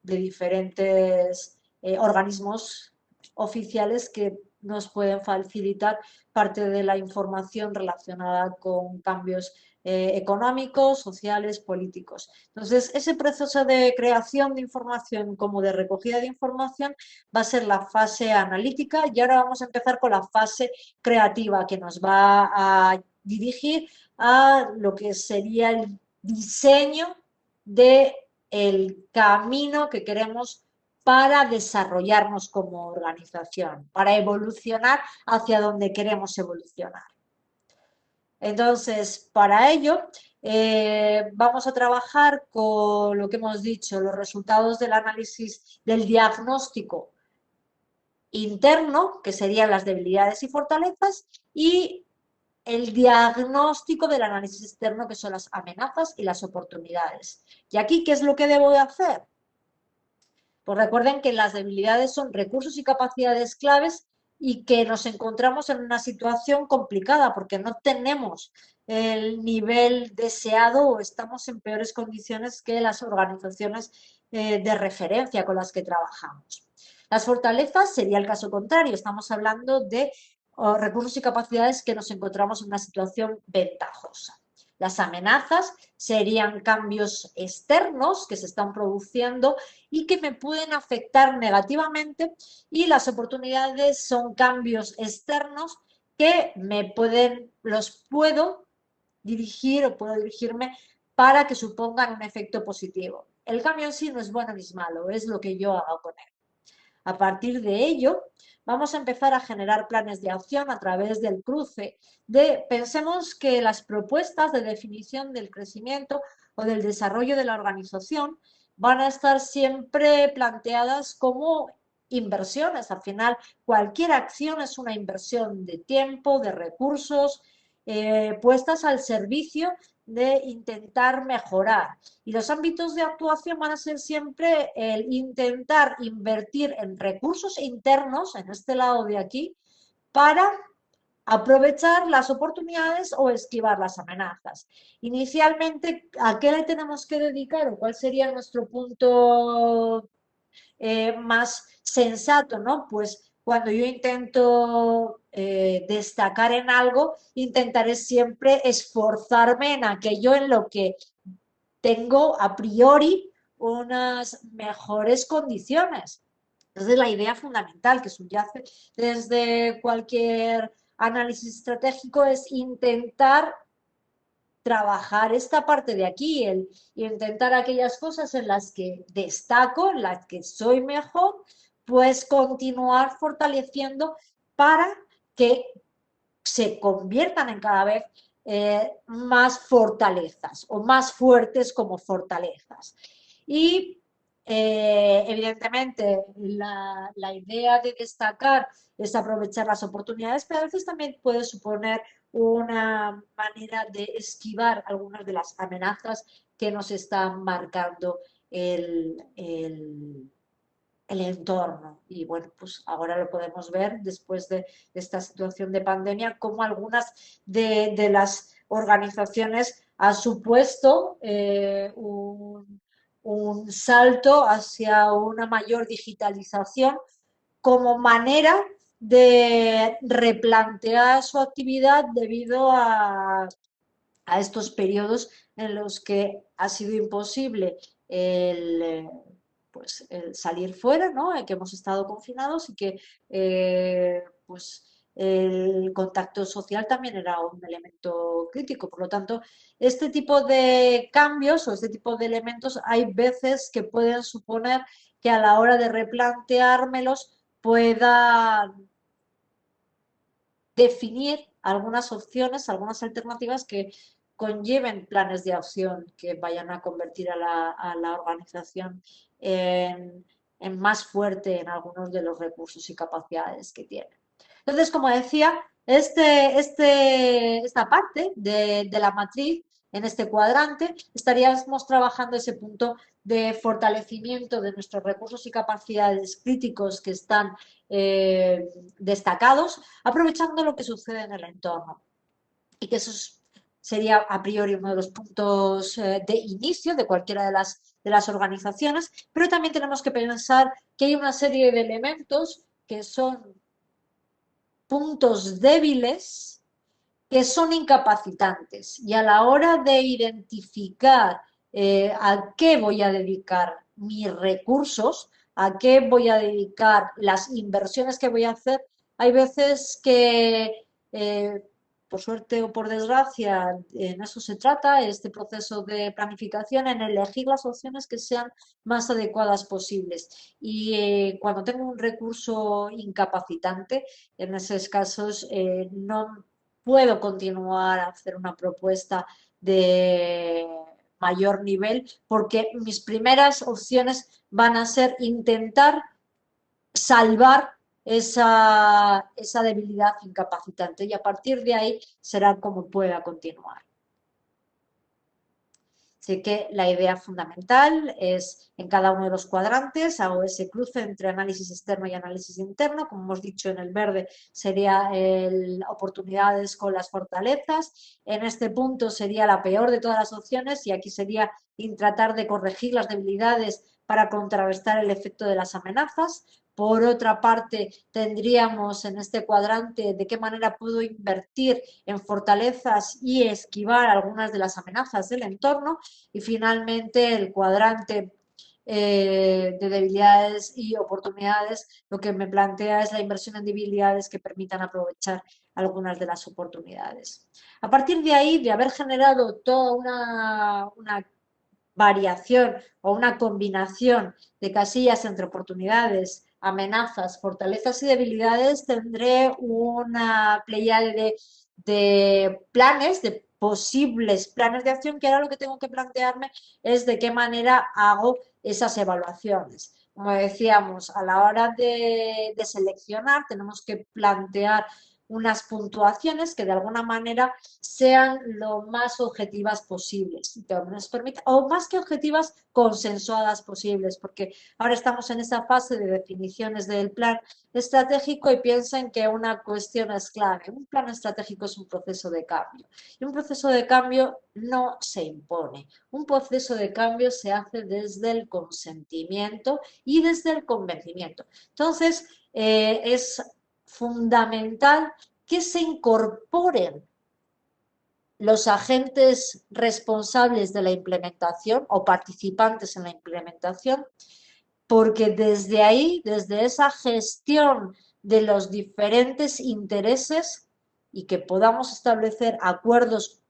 diferentes organismos oficiales que nos pueden facilitar parte de la información relacionada con cambios económicos, sociales, políticos. Entonces, ese proceso de creación de información como de recogida de información va a ser la fase analítica y ahora vamos a empezar con la fase creativa que nos va a dirigir a lo que sería el diseño del camino que queremos para desarrollarnos como organización, para evolucionar hacia donde queremos evolucionar. Entonces, para ello, vamos a trabajar con lo que hemos dicho, los resultados del análisis del diagnóstico interno, que serían las debilidades y fortalezas, y el diagnóstico del análisis externo, que son las amenazas y las oportunidades. Y aquí, ¿qué es lo que debo de hacer? Pues recuerden que las debilidades son recursos y capacidades claves y que nos encontramos en una situación complicada porque no tenemos el nivel deseado o estamos en peores condiciones que las organizaciones de referencia con las que trabajamos. Las fortalezas sería el caso contrario, estamos hablando de recursos y capacidades que nos encontramos en una situación ventajosa. Las amenazas serían cambios externos que se están produciendo y que me pueden afectar negativamente, y las oportunidades son cambios externos que los puedo dirigir o puedo dirigirme para que supongan un efecto positivo. El cambio en sí no es bueno ni es malo, es lo que yo hago con él. A partir de ello, vamos a empezar a generar planes de acción a través del cruce pensemos que las propuestas de definición del crecimiento o del desarrollo de la organización van a estar siempre planteadas como inversiones. Al final, cualquier acción es una inversión de tiempo, de recursos, puestas al servicio de intentar mejorar. Y los ámbitos de actuación van a ser siempre el intentar invertir en recursos internos, en este lado de aquí, para aprovechar las oportunidades o esquivar las amenazas. Inicialmente, ¿a qué le tenemos que dedicar o cuál sería nuestro punto más sensato, ¿no? Pues cuando yo intento destacar en algo, intentaré siempre esforzarme en aquello en lo que tengo a priori unas mejores condiciones. Entonces, la idea fundamental que subyace desde cualquier análisis estratégico es intentar trabajar esta parte de aquí, el intentar aquellas cosas en las que destaco, en las que soy mejor, pues continuar fortaleciendo para que se conviertan en cada vez más fortalezas o más fuertes como fortalezas. Y Evidentemente, la idea de destacar es aprovechar las oportunidades, pero a veces también puede suponer una manera de esquivar algunas de las amenazas que nos están marcando el entorno. Y bueno, pues ahora lo podemos ver después de esta situación de pandemia, cómo algunas de las organizaciones han supuesto un salto hacia una mayor digitalización como manera de replantear su actividad debido a estos periodos en los que ha sido imposible pues, el salir fuera, ¿no? Que hemos estado confinados y que pues, el contacto social también era un elemento crítico. Por lo tanto, este tipo de cambios o este tipo de elementos hay veces que pueden suponer que a la hora de replanteármelos puedan definir algunas opciones, algunas alternativas que conlleven planes de acción que vayan a convertir a la organización en más fuerte en algunos de los recursos y capacidades que tiene. Entonces, como decía, esta parte de la matriz, en este cuadrante, estaríamos trabajando ese punto de fortalecimiento de nuestros recursos y capacidades críticos que están destacados, aprovechando lo que sucede en el entorno. Y que eso sería a priori uno de los puntos de inicio de cualquiera de las organizaciones, pero también tenemos que pensar que hay una serie de elementos que son puntos débiles que son incapacitantes y a la hora de identificar a qué voy a dedicar mis recursos, a qué voy a dedicar las inversiones que voy a hacer, hay veces que, por suerte o por desgracia, en eso se trata, este proceso de planificación, en elegir las opciones que sean más adecuadas posibles. Y cuando tengo un recurso incapacitante, en esos casos no puedo continuar a hacer una propuesta de mayor nivel porque mis primeras opciones van a ser intentar salvar esa debilidad incapacitante y a partir de ahí será como pueda continuar. Así que la idea fundamental es en cada uno de los cuadrantes hago ese cruce entre análisis externo y análisis interno. Como hemos dicho, en el verde sería oportunidades con las fortalezas. En este punto sería la peor de todas las opciones y aquí sería tratar de corregir las debilidades para contrarrestar el efecto de las amenazas. Por otra parte, tendríamos en este cuadrante de qué manera puedo invertir en fortalezas y esquivar algunas de las amenazas del entorno. Y finalmente el cuadrante de debilidades y oportunidades, lo que me plantea es la inversión en debilidades que permitan aprovechar algunas de las oportunidades. A partir de ahí, de haber generado toda una variación o una combinación de casillas entre oportunidades, amenazas, fortalezas y debilidades, tendré una playa de planes, de posibles planes de acción, que ahora lo que tengo que plantearme es de qué manera hago esas evaluaciones. Como decíamos, a la hora de seleccionar tenemos que plantear unas puntuaciones que de alguna manera sean lo más objetivas posibles, que nos permita, o más que objetivas, consensuadas posibles, porque ahora estamos en esa fase de definiciones del plan estratégico y piensen que una cuestión es clave. Un plan estratégico es un proceso de cambio y un proceso de cambio no se impone. Un proceso de cambio se hace desde el consentimiento y desde el convencimiento. Entonces, es fundamental que se incorporen los agentes responsables de la implementación o participantes en la implementación, porque desde ahí, desde esa gestión de los diferentes intereses y que podamos establecer acuerdos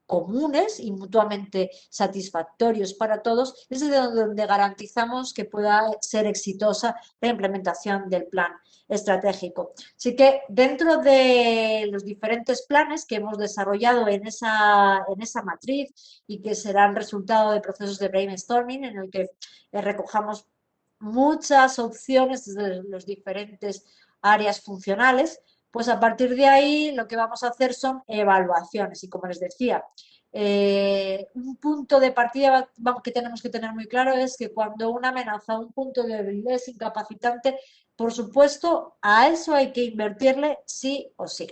comunes y mutuamente satisfactorios para todos, es de donde garantizamos que pueda ser exitosa la implementación del plan estratégico. Así que dentro de los diferentes planes que hemos desarrollado en esa matriz y que serán resultado de procesos de brainstorming en el que recojamos muchas opciones desde los diferentes áreas funcionales, pues a partir de ahí lo que vamos a hacer son evaluaciones y como les decía, un punto de partida que tenemos que tener muy claro es que cuando una amenaza, un punto débil es incapacitante, por supuesto, a eso hay que invertirle sí o sí.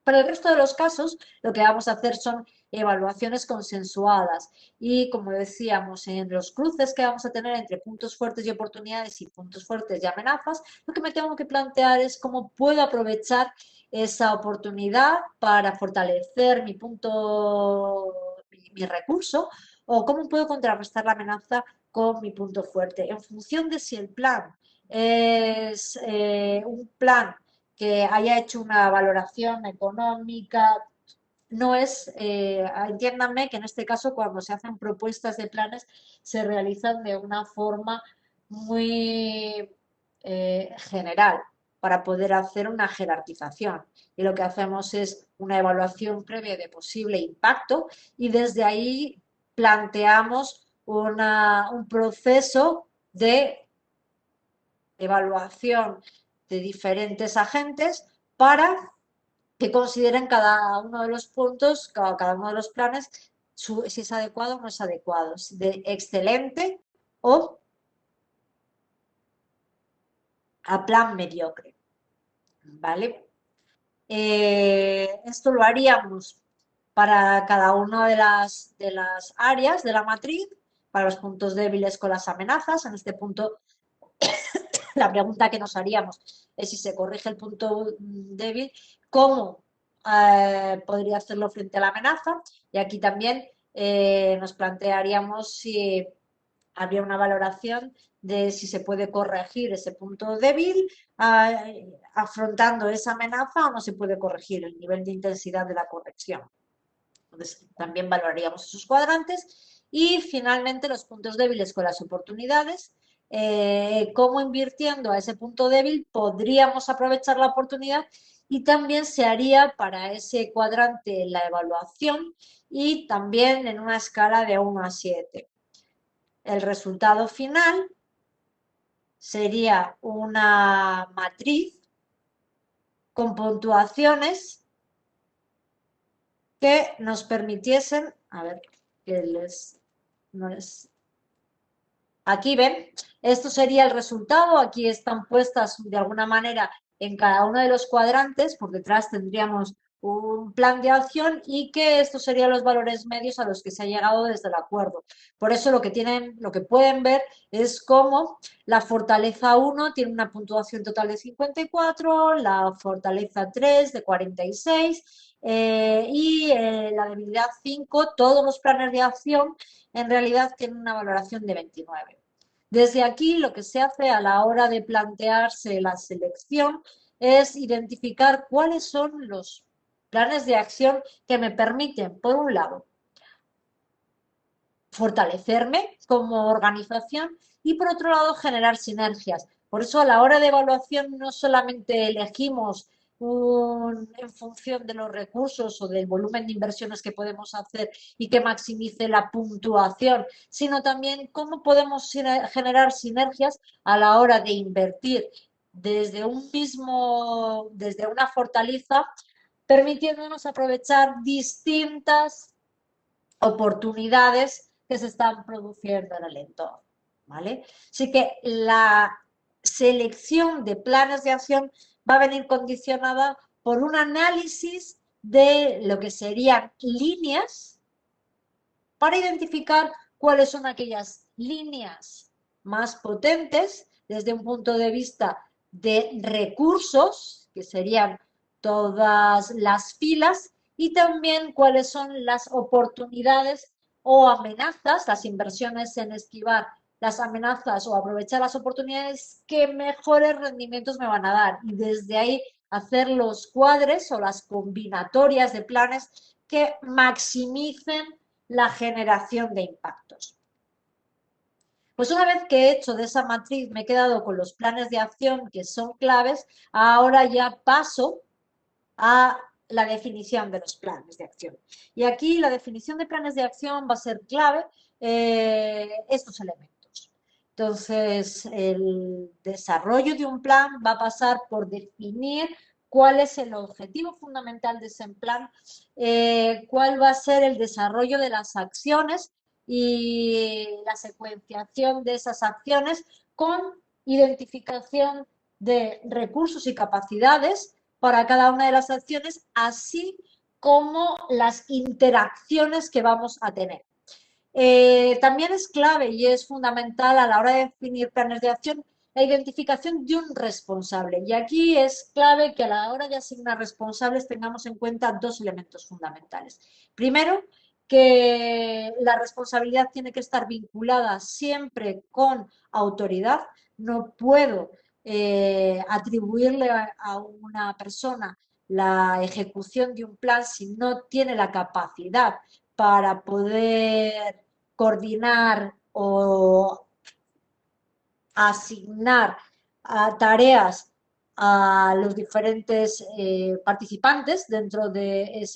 Para el resto de los casos, lo que vamos a hacer son evaluaciones consensuadas y, como decíamos, en los cruces que vamos a tener entre puntos fuertes y oportunidades y puntos fuertes y amenazas, lo que me tengo que plantear es cómo puedo aprovechar esa oportunidad para fortalecer mi punto, mi recurso, o cómo puedo contrarrestar la amenaza con mi punto fuerte, en función de si el plan es un plan que haya hecho una valoración económica. No es, entiéndanme que en este caso cuando se hacen propuestas de planes se realizan de una forma muy general para poder hacer una jerarquización. Y lo que hacemos es una evaluación previa de posible impacto y desde ahí planteamos un proceso de evaluación de diferentes agentes para que consideren cada uno de los puntos, cada uno de los planes, si es adecuado o no es adecuado, si de excelente o a plan mediocre, ¿vale? Esto lo haríamos para cada una de las áreas de la matriz, para los puntos débiles con las amenazas. En este punto, la pregunta que nos haríamos es si se corrige el punto débil, ¿cómo podría hacerlo frente a la amenaza? Y aquí también nos plantearíamos si habría una valoración de si se puede corregir ese punto débil afrontando esa amenaza o no se puede corregir el nivel de intensidad de la corrección. Entonces, también valoraríamos esos cuadrantes y finalmente los puntos débiles con las oportunidades. Cómo invirtiendo a ese punto débil podríamos aprovechar la oportunidad y también se haría para ese cuadrante la evaluación y también en una escala de 1 a 7. El resultado final sería una matriz con puntuaciones que nos permitiesen, a ver, que no les... Aquí ven, esto sería el resultado, aquí están puestas de alguna manera en cada uno de los cuadrantes, por detrás tendríamos un plan de acción y que estos serían los valores medios a los que se ha llegado desde el acuerdo. Por eso lo que pueden ver es cómo la fortaleza 1 tiene una puntuación total de 54, la fortaleza 3 de 46 y la debilidad 5, todos los planes de acción en realidad tienen una valoración de 29. Desde aquí lo que se hace a la hora de plantearse la selección es identificar cuáles son los planes de acción que me permiten, por un lado, fortalecerme como organización y por otro lado generar sinergias. Por eso a la hora de evaluación no solamente elegimos en función de los recursos o del volumen de inversiones que podemos hacer y que maximice la puntuación, sino también cómo podemos generar sinergias a la hora de invertir desde desde una fortaleza, permitiéndonos aprovechar distintas oportunidades que se están produciendo en el entorno, ¿vale? Así que la selección de planes de acción va a venir condicionada por un análisis de lo que serían líneas para identificar cuáles son aquellas líneas más potentes desde un punto de vista de recursos, que serían todas las filas, y también cuáles son las oportunidades o amenazas, las inversiones en esquivar las amenazas o aprovechar las oportunidades que mejores rendimientos me van a dar. Y desde ahí hacer los cuadres o las combinatorias de planes que maximicen la generación de impactos. Pues una vez que he hecho de esa matriz, me he quedado con los planes de acción que son claves, ahora ya paso a la definición de los planes de acción. Y aquí la definición de planes de acción va a ser clave estos elementos. Entonces, el desarrollo de un plan va a pasar por definir cuál es el objetivo fundamental de ese plan, cuál va a ser el desarrollo de las acciones y la secuenciación de esas acciones con identificación de recursos y capacidades para cada una de las acciones, así como las interacciones que vamos a tener. También es clave y es fundamental a la hora de definir planes de acción la identificación de un responsable. Y aquí es clave que a la hora de asignar responsables tengamos en cuenta dos elementos fundamentales. Primero, que la responsabilidad tiene que estar vinculada siempre con autoridad. No puedo atribuirle a una persona la ejecución de un plan si no tiene la capacidad para poder coordinar o asignar tareas a los diferentes participantes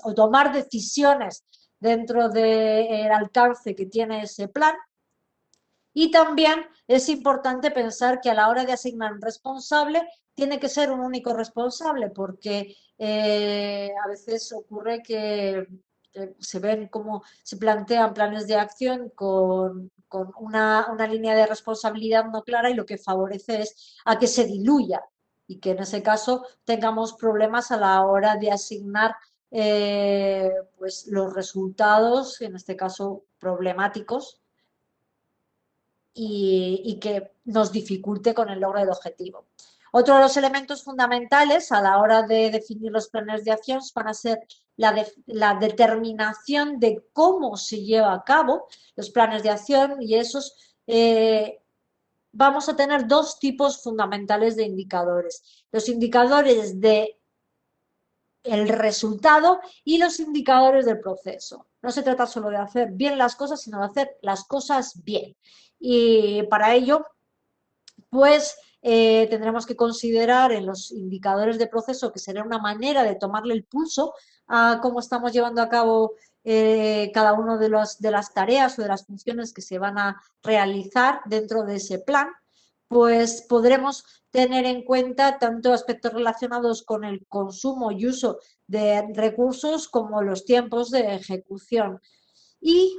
o tomar decisiones dentro del alcance que tiene ese plan. Y también es importante pensar que a la hora de asignar un responsable, tiene que ser un único responsable, porque a veces ocurre que se ven cómo se plantean planes de acción con una línea de responsabilidad no clara y lo que favorece es a que se diluya y que en ese caso tengamos problemas a la hora de asignar pues los resultados, en este caso problemáticos, y que nos dificulte con el logro del objetivo. Otro de los elementos fundamentales a la hora de definir los planes de acción van a ser la determinación de cómo se lleva a cabo los planes de acción, y esos vamos a tener dos tipos fundamentales de indicadores. Los indicadores de el resultado y los indicadores del proceso. No se trata solo de hacer bien las cosas, sino de hacer las cosas bien. Y para ello, pues tendremos que considerar en los indicadores de proceso, que será una manera de tomarle el pulso a cómo estamos llevando a cabo cada una de las tareas o de las funciones que se van a realizar dentro de ese plan, pues podremos tener en cuenta tanto aspectos relacionados con el consumo y uso de recursos como los tiempos de ejecución. Y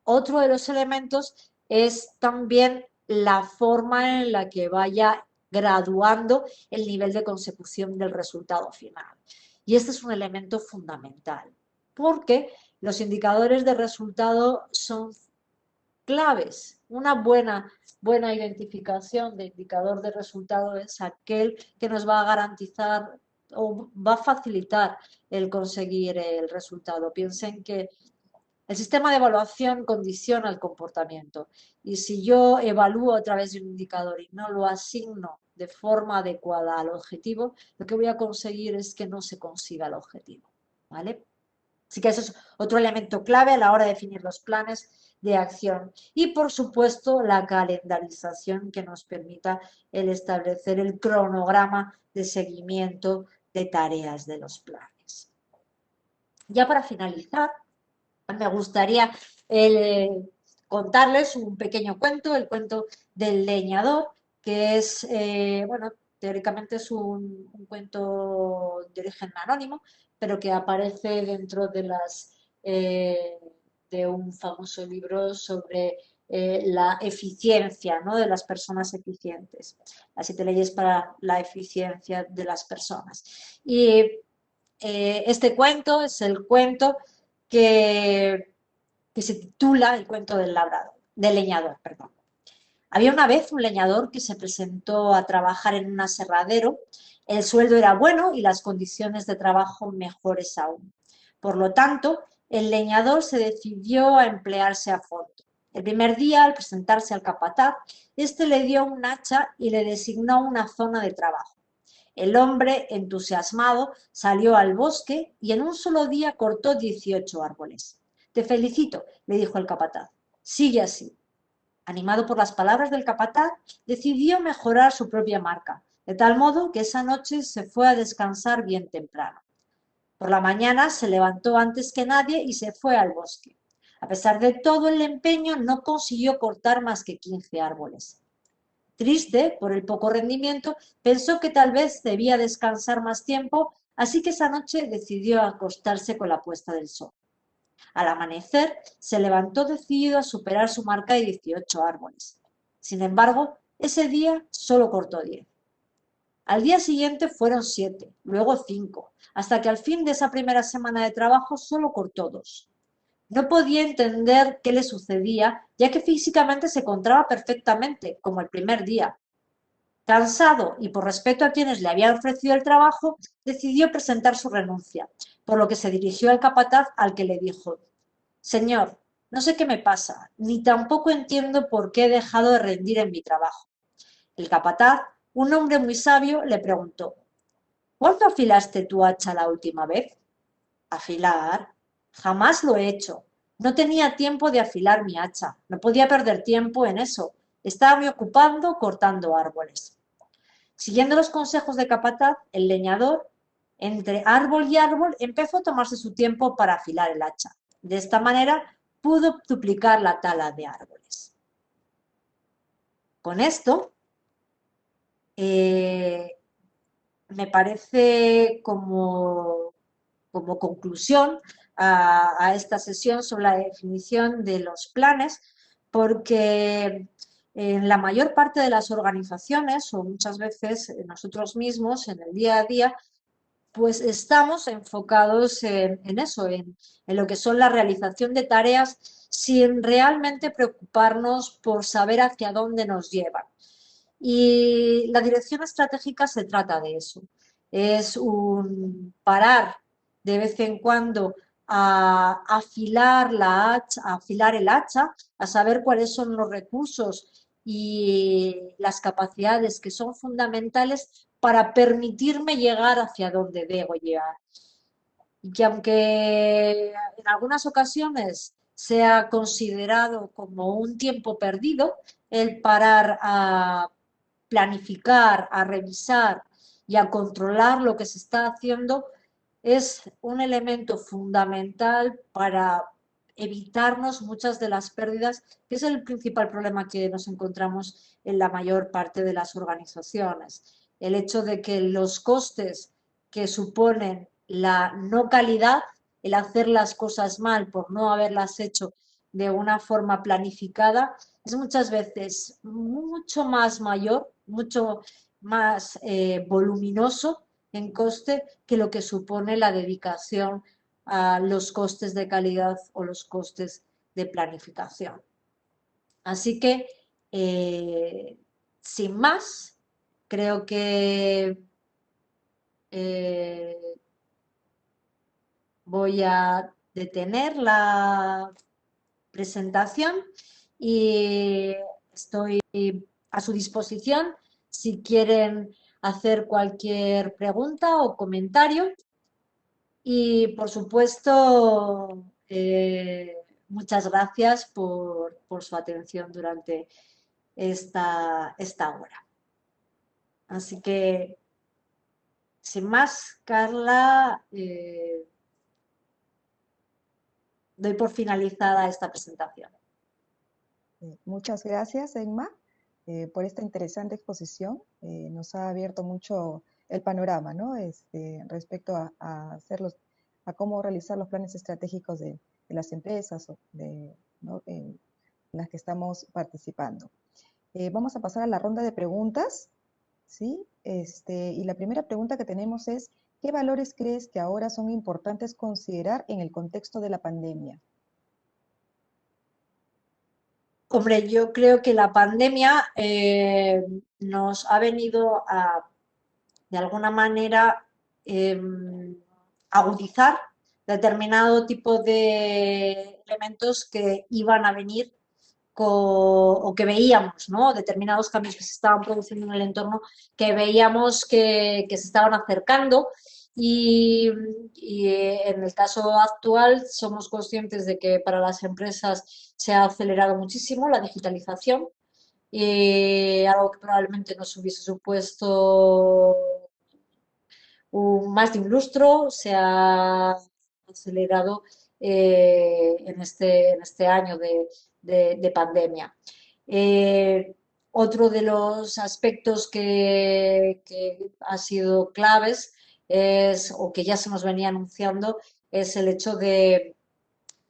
otro de los elementos es también la forma en la que vaya graduando el nivel de consecución del resultado final. Y este es un elemento fundamental, porque los indicadores de resultado son claves. Una buena identificación de indicador de resultado es aquel que nos va a garantizar o va a facilitar el conseguir el resultado. Piensen que el sistema de evaluación condiciona el comportamiento, y si yo evalúo a través de un indicador y no lo asigno de forma adecuada al objetivo, lo que voy a conseguir es que no se consiga el objetivo, ¿vale? Así que eso es otro elemento clave a la hora de definir los planes de acción. Y, por supuesto, la calendarización, que nos permita el establecer el cronograma de seguimiento de tareas de los planes. Ya para finalizar, me gustaría contarles un pequeño cuento, el cuento del leñador, que es, bueno, teóricamente es un cuento de origen anónimo, pero que aparece dentro de un famoso libro sobre la eficiencia, ¿no?, de las personas eficientes. Las 7 leyes para la eficiencia de las personas. Y este cuento es el cuento que se titula El cuento del leñador, perdón. Había una vez un leñador que se presentó a trabajar en un aserradero. El sueldo era bueno y las condiciones de trabajo mejores aún. Por lo tanto, el leñador se decidió a emplearse a fondo. El primer día, al presentarse al capataz, este le dio un hacha y le designó una zona de trabajo. El hombre, entusiasmado, salió al bosque y en un solo día cortó 18 árboles. «Te felicito», le dijo el capataz. «Sigue así». Animado por las palabras del capataz, decidió mejorar su propia marca, de tal modo que esa noche se fue a descansar bien temprano. Por la mañana se levantó antes que nadie y se fue al bosque. A pesar de todo el empeño, no consiguió cortar más que 15 árboles. Triste por el poco rendimiento, pensó que tal vez debía descansar más tiempo, así que esa noche decidió acostarse con la puesta del sol. Al amanecer, se levantó decidido a superar su marca de 18 árboles. Sin embargo, ese día solo cortó 10. Al día siguiente fueron 7, luego 5, hasta que al fin de esa primera semana de trabajo solo cortó 2. No podía entender qué le sucedía, ya que físicamente se encontraba perfectamente, como el primer día. Cansado y por respeto a quienes le habían ofrecido el trabajo, decidió presentar su renuncia, por lo que se dirigió al capataz, al que le dijo: «Señor, no sé qué me pasa, ni tampoco entiendo por qué he dejado de rendir en mi trabajo». El capataz, un hombre muy sabio, le preguntó: «¿Cuándo afilaste tu hacha la última vez?». «¿Afilar? Jamás lo he hecho. No tenía tiempo de afilar mi hacha. No podía perder tiempo en eso. Estaba me ocupando cortando árboles». Siguiendo los consejos de capataz, el leñador, entre árbol y árbol, empezó a tomarse su tiempo para afilar el hacha. De esta manera pudo duplicar la tala de árboles. Con esto, me parece como conclusión a esta sesión sobre la definición de los planes, porque en la mayor parte de las organizaciones, o muchas veces nosotros mismos en el día a día, pues estamos enfocados en eso, en lo que son la realización de tareas sin realmente preocuparnos por saber hacia dónde nos llevan. Y la dirección estratégica se trata de eso. Es un parar de vez en cuando a afilar el hacha, a saber cuáles son los recursos y las capacidades que son fundamentales para permitirme llegar hacia donde debo llegar. Y que aunque en algunas ocasiones sea considerado como un tiempo perdido, el parar a planificar, a revisar y a controlar lo que se está haciendo es un elemento fundamental para evitarnos muchas de las pérdidas, que es el principal problema que nos encontramos en la mayor parte de las organizaciones. El hecho de que los costes que suponen la no calidad, el hacer las cosas mal por no haberlas hecho de una forma planificada, es muchas veces mucho más mayor, mucho más voluminoso en coste que lo que supone la dedicación a los costes de calidad o los costes de planificación. Así que, sin más, creo que voy a detener la presentación y estoy a su disposición si quieren hacer cualquier pregunta o comentario. Y, por supuesto, muchas gracias por su atención durante esta hora. Así que, sin más, Carla, doy por finalizada esta presentación. Muchas gracias, Emma, por esta interesante exposición. Nos ha abierto mucho el panorama, ¿no? Respecto a cómo realizar los planes estratégicos de las empresas ¿no? en las que estamos participando. Vamos a pasar a la ronda de preguntas, ¿sí? Y la primera pregunta que tenemos es, ¿qué valores crees que ahora son importantes considerar en el contexto de la pandemia? Hombre, yo creo que la pandemia nos ha venido a, de alguna manera, agudizar determinado tipo de elementos que iban a venir o que veíamos, ¿no? Determinados cambios que se estaban produciendo en el entorno, que veíamos que se estaban acercando. Y en el caso actual somos conscientes de que para las empresas se ha acelerado muchísimo la digitalización, algo que probablemente nos hubiese supuesto más de un lustro, se ha acelerado en este año de pandemia. Otro de los aspectos que ha sido claves es, o que ya se nos venía anunciando, es el hecho de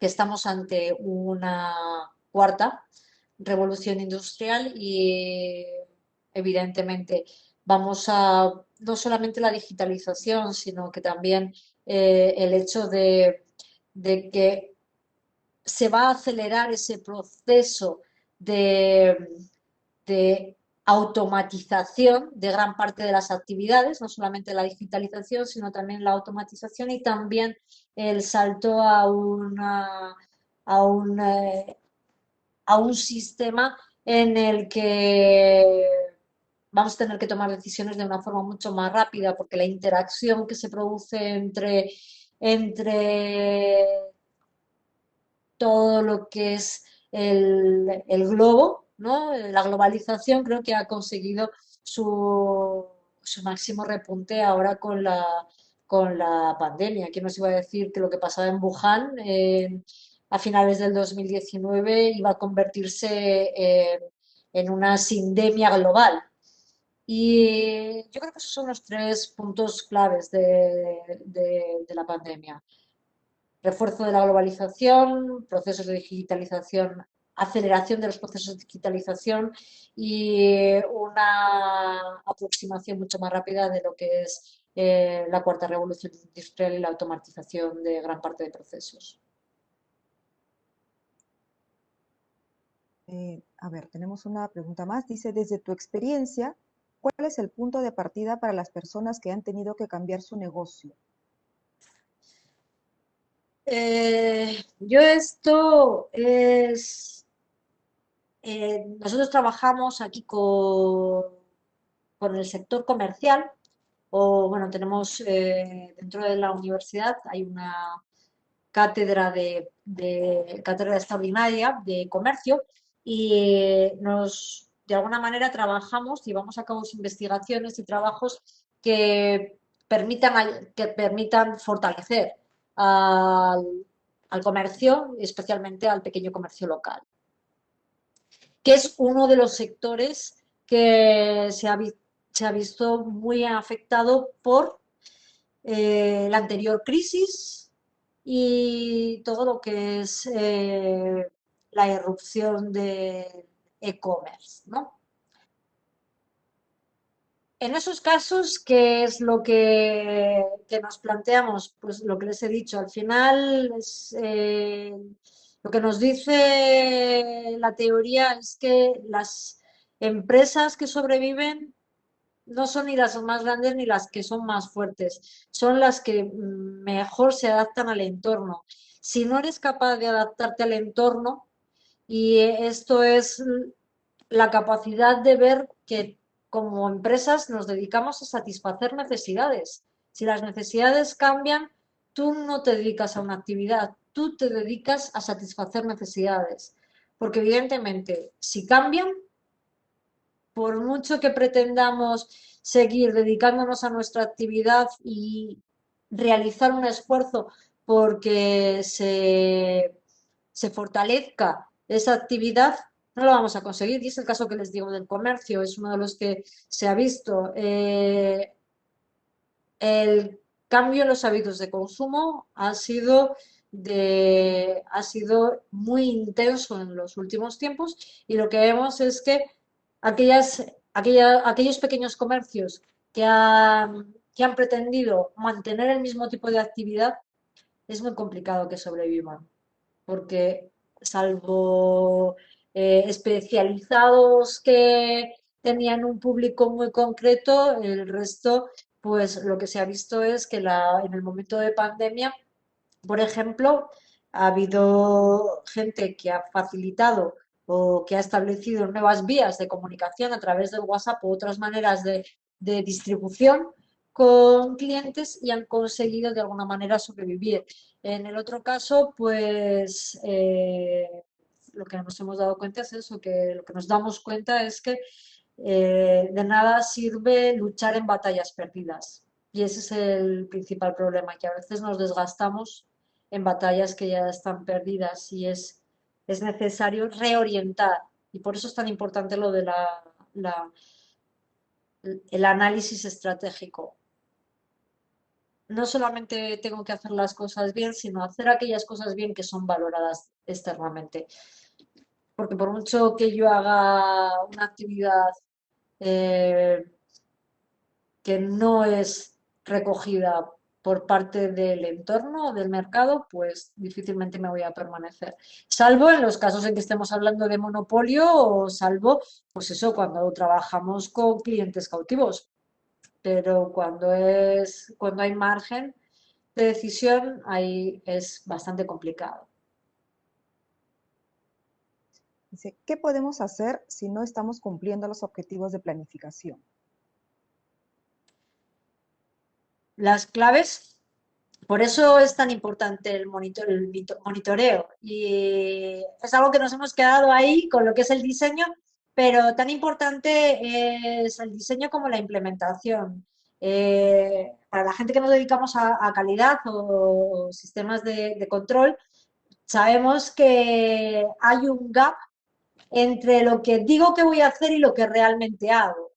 que estamos ante una cuarta revolución industrial y evidentemente vamos a no solamente la digitalización, sino que también el hecho de que se va a acelerar ese proceso de, de automatización de gran parte de las actividades, no solamente la digitalización, sino también la automatización y también el salto a un, eh, a un sistema en el que vamos a tener que tomar decisiones de una forma mucho más rápida, porque la interacción que se produce entre todo lo que es el globo, ¿no? La globalización creo que ha conseguido su máximo repunte ahora con la pandemia. ¿Quién nos iba a decir que lo que pasaba en Wuhan a finales del 2019 iba a convertirse en una sindemia global? Y yo creo que esos son los tres puntos claves de la pandemia: refuerzo de la globalización, procesos de digitalización, aceleración de los procesos de digitalización y una aproximación mucho más rápida de lo que es la cuarta revolución industrial y la automatización de gran parte de procesos. A ver, tenemos una pregunta más. Dice, desde tu experiencia, ¿cuál es el punto de partida para las personas que han tenido que cambiar su negocio? Yo esto es... nosotros trabajamos aquí con el sector comercial, o bueno, tenemos dentro de la universidad hay una cátedra extraordinaria de comercio y de alguna manera trabajamos, llevamos a cabo investigaciones y trabajos que que permitan fortalecer al, al comercio, especialmente al pequeño comercio local, que es uno de los sectores que se ha visto muy afectado por la anterior crisis y todo lo que es la irrupción de e-commerce, ¿no? En esos casos, ¿qué es lo que nos planteamos? Pues lo que les he dicho, al final lo que nos dice la teoría es que las empresas que sobreviven no son ni las más grandes ni las que son más fuertes, son las que mejor se adaptan al entorno. Si no eres capaz de adaptarte al entorno, y esto es la capacidad de ver que como empresas nos dedicamos a satisfacer necesidades. Si las necesidades cambian, tú no te dedicas a una actividad, tú te dedicas a satisfacer necesidades. Porque evidentemente, si cambian, por mucho que pretendamos seguir dedicándonos a nuestra actividad y realizar un esfuerzo porque se fortalezca esa actividad, no lo vamos a conseguir. Y es el caso que les digo del comercio, es uno de los que se ha visto. El cambio en los hábitos de consumo ha sido muy intenso en los últimos tiempos y lo que vemos es que aquellos pequeños comercios que han pretendido mantener el mismo tipo de actividad, es muy complicado que sobrevivan, porque salvo especializados que tenían un público muy concreto, el resto, pues lo que se ha visto es que en el momento de pandemia, por ejemplo, ha habido gente que ha facilitado o que ha establecido nuevas vías de comunicación a través del WhatsApp u otras maneras de distribución con clientes y han conseguido de alguna manera sobrevivir. En el otro caso, pues lo que nos hemos dado cuenta es eso, que lo que nos damos cuenta es que de nada sirve luchar en batallas perdidas. Y ese es el principal problema, que a veces nos desgastamos en batallas que ya están perdidas y es necesario reorientar. Y por eso es tan importante lo de el análisis estratégico. No solamente tengo que hacer las cosas bien, sino hacer aquellas cosas bien que son valoradas externamente. Porque por mucho que yo haga una actividad que no es recogida por parte del entorno o del mercado, pues difícilmente me voy a permanecer. Salvo en los casos en que estemos hablando de monopolio o salvo, pues eso, cuando trabajamos con clientes cautivos. Pero cuando hay margen de decisión, ahí es bastante complicado. Dice, ¿qué podemos hacer si no estamos cumpliendo los objetivos de planificación? Las claves, por eso es tan importante el monitoreo. Y es algo que nos hemos quedado ahí con lo que es el diseño, pero tan importante es el diseño como la implementación. Para la gente que nos dedicamos a calidad o sistemas de control, sabemos que hay un gap entre lo que digo que voy a hacer y lo que realmente hago.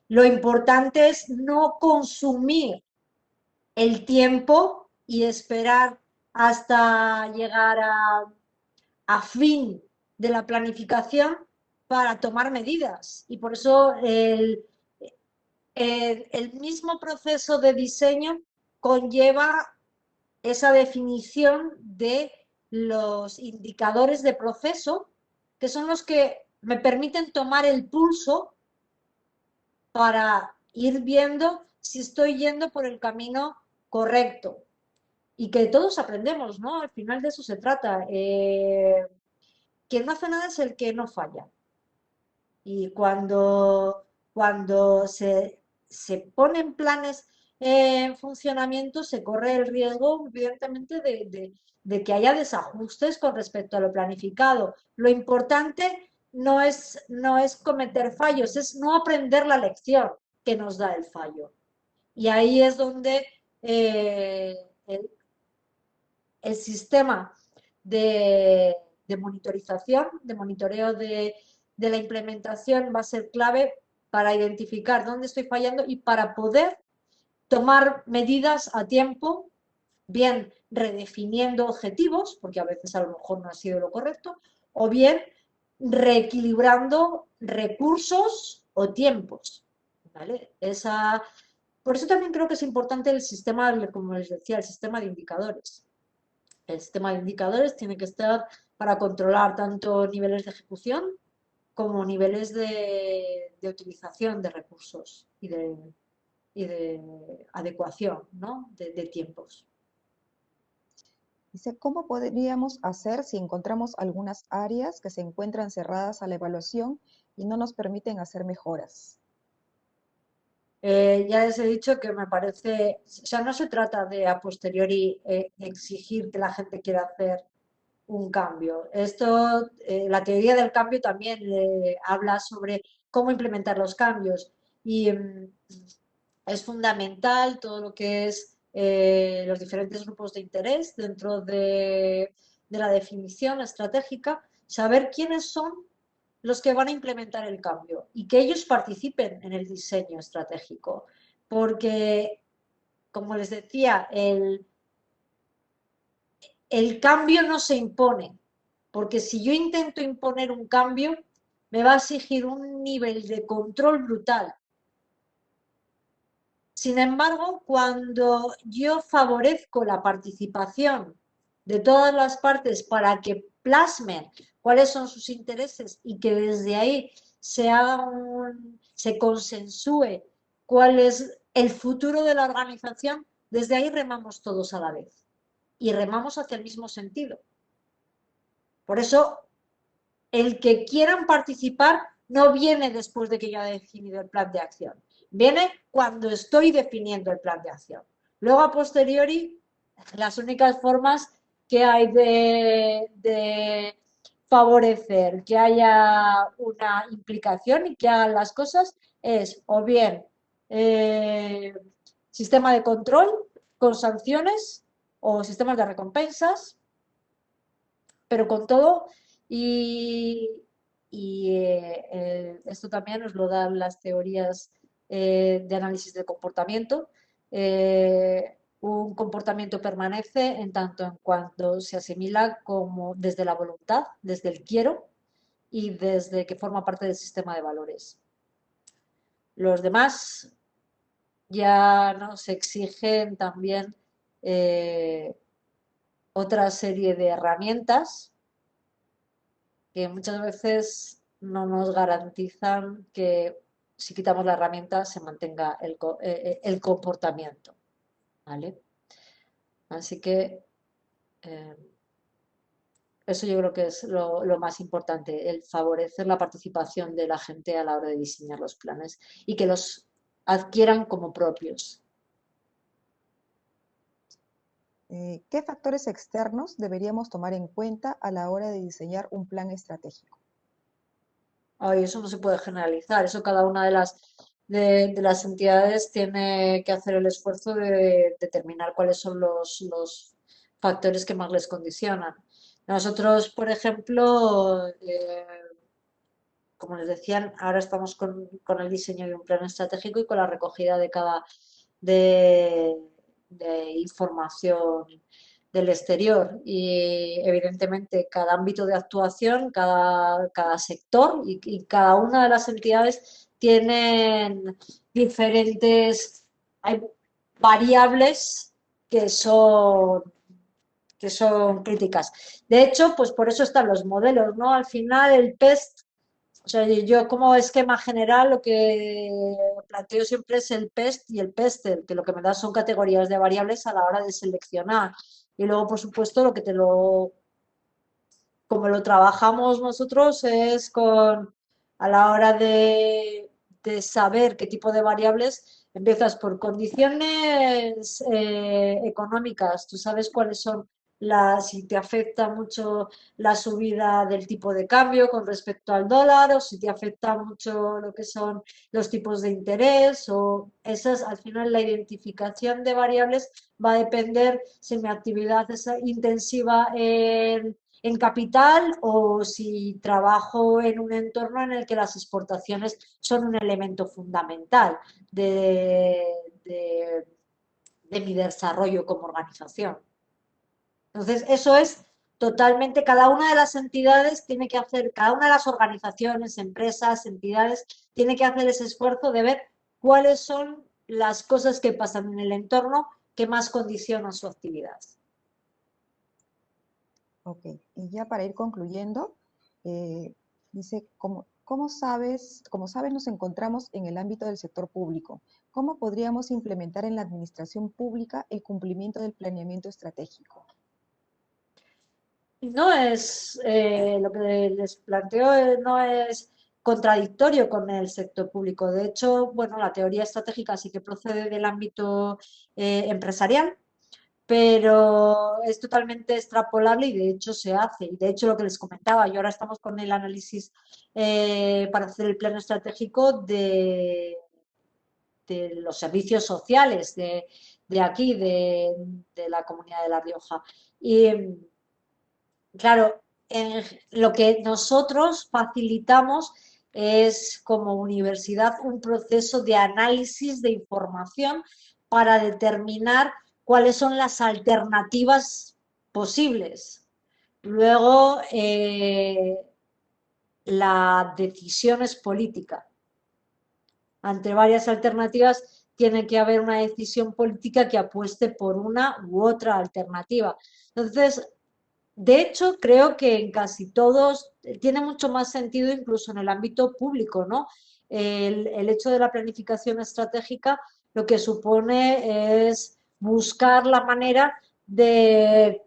Lo importante es no consumir el tiempo y esperar hasta llegar a fin de la planificación para tomar medidas. Y por eso el mismo proceso de diseño conlleva esa definición de los indicadores de proceso, que son los que me permiten tomar el pulso para ir viendo si estoy yendo por el camino correcto. Y que todos aprendemos, ¿no? Al final de eso se trata. Quien no hace nada es el que no falla. Y cuando se ponen planes en funcionamiento, se corre el riesgo, evidentemente, de que haya desajustes con respecto a lo planificado. Lo importante no es cometer fallos, es no aprender la lección que nos da el fallo. Y ahí es donde el sistema de monitorización, de monitoreo de la implementación va a ser clave para identificar dónde estoy fallando y para poder tomar medidas a tiempo, bien redefiniendo objetivos, porque a veces a lo mejor no ha sido lo correcto, o bien reequilibrando recursos o tiempos. ¿Vale? Por eso también creo que es importante el sistema, como les decía, el sistema de indicadores. El sistema de indicadores tiene que estar para controlar tanto niveles de ejecución como niveles de utilización de recursos y de adecuación, ¿no? de tiempos. Dice, ¿cómo podríamos hacer si encontramos algunas áreas que se encuentran cerradas a la evaluación y no nos permiten hacer mejoras? Ya les he dicho que me parece, o sea, no se trata de a posteriori exigir que la gente quiera hacer un cambio. Esto, la teoría del cambio también habla sobre cómo implementar los cambios y es fundamental todo lo que es los diferentes grupos de interés dentro de la definición estratégica, saber quiénes son los que van a implementar el cambio y que ellos participen en el diseño estratégico. Porque, como les decía, el cambio no se impone, porque si yo intento imponer un cambio, me va a exigir un nivel de control brutal. Sin embargo, cuando yo favorezco la participación de todas las partes para que plasmen cuáles son sus intereses y que desde ahí se consensúe cuál es el futuro de la organización, desde ahí remamos todos a la vez y remamos hacia el mismo sentido. Por eso el que quieran participar no viene después de que yo haya definido el plan de acción, viene cuando estoy definiendo el plan de acción. Luego, a posteriori, las únicas formas que hay de favorecer que haya una implicación y que hagan las cosas es o bien eh, sistema de control con sanciones o sistemas de recompensas, pero con todo y, esto también nos lo dan las teorías de análisis de comportamiento. Un comportamiento permanece en tanto en cuanto se asimila como desde la voluntad, desde el quiero y desde que forma parte del sistema de valores. Los demás ya nos exigen también otra serie de herramientas que muchas veces no nos garantizan que si quitamos la herramienta se mantenga el comportamiento, ¿vale? Así que eh, eso yo creo que es lo más importante, el favorecer la participación de la gente a la hora de diseñar los planes y que los adquieran como propios. ¿Qué factores externos deberíamos tomar en cuenta a la hora de diseñar un plan estratégico? Ay, eso no se puede generalizar, eso cada una de las entidades tiene que hacer el esfuerzo de determinar cuáles son los factores que más les condicionan. Nosotros, por ejemplo, como les decían, ahora estamos con el diseño de un plan estratégico y con la recogida de cada de, de información del exterior. Y evidentemente cada ámbito de actuación, cada sector y cada una de las entidades tienen diferentes hay variables que son que son críticas. De hecho, pues por eso están los modelos, ¿no? Al final el PEST, o sea, yo como esquema general lo que planteo siempre es el PEST y el PESTEL, que lo que me da son categorías de variables a la hora de seleccionar. Y luego, por supuesto, como lo trabajamos nosotros es a la hora de saber qué tipo de variables, empiezas por condiciones económicas, tú sabes cuáles son si te afecta mucho la subida del tipo de cambio con respecto al dólar o si te afecta mucho lo que son los tipos de interés o esas, al final la identificación de variables va a depender si mi actividad es intensiva en capital o si trabajo en un entorno en el que las exportaciones son un elemento fundamental de, de mi desarrollo como organización. Entonces, eso es totalmente, cada una de las entidades tiene que hacer, cada una de las organizaciones, empresas, entidades, tiene que hacer ese esfuerzo de ver cuáles son las cosas que pasan en el entorno que más condicionan su actividad. Ok, y ya para ir concluyendo, dice, ¿cómo sabes, como sabes, nos encontramos en el ámbito del sector público? ¿Cómo podríamos implementar en la administración pública el cumplimiento del planeamiento estratégico? No es lo que les planteo, no es contradictorio con el sector público. De hecho, bueno, la teoría estratégica sí que procede del ámbito empresarial, pero es totalmente extrapolable y de hecho se hace. Y de hecho lo que les comentaba, yo ahora estamos con el análisis para hacer el plan estratégico de los servicios sociales de aquí, de la Comunidad de La Rioja. Y claro, lo que nosotros facilitamos es como universidad un proceso de análisis de información para determinar cuáles son las alternativas posibles. Luego, la decisión es política. Ante varias alternativas, tiene que haber una decisión política que apueste por una u otra alternativa. Entonces, de hecho, creo que en casi todos tiene mucho más sentido incluso en el ámbito público, ¿no? El hecho de la planificación estratégica lo que supone es buscar la manera de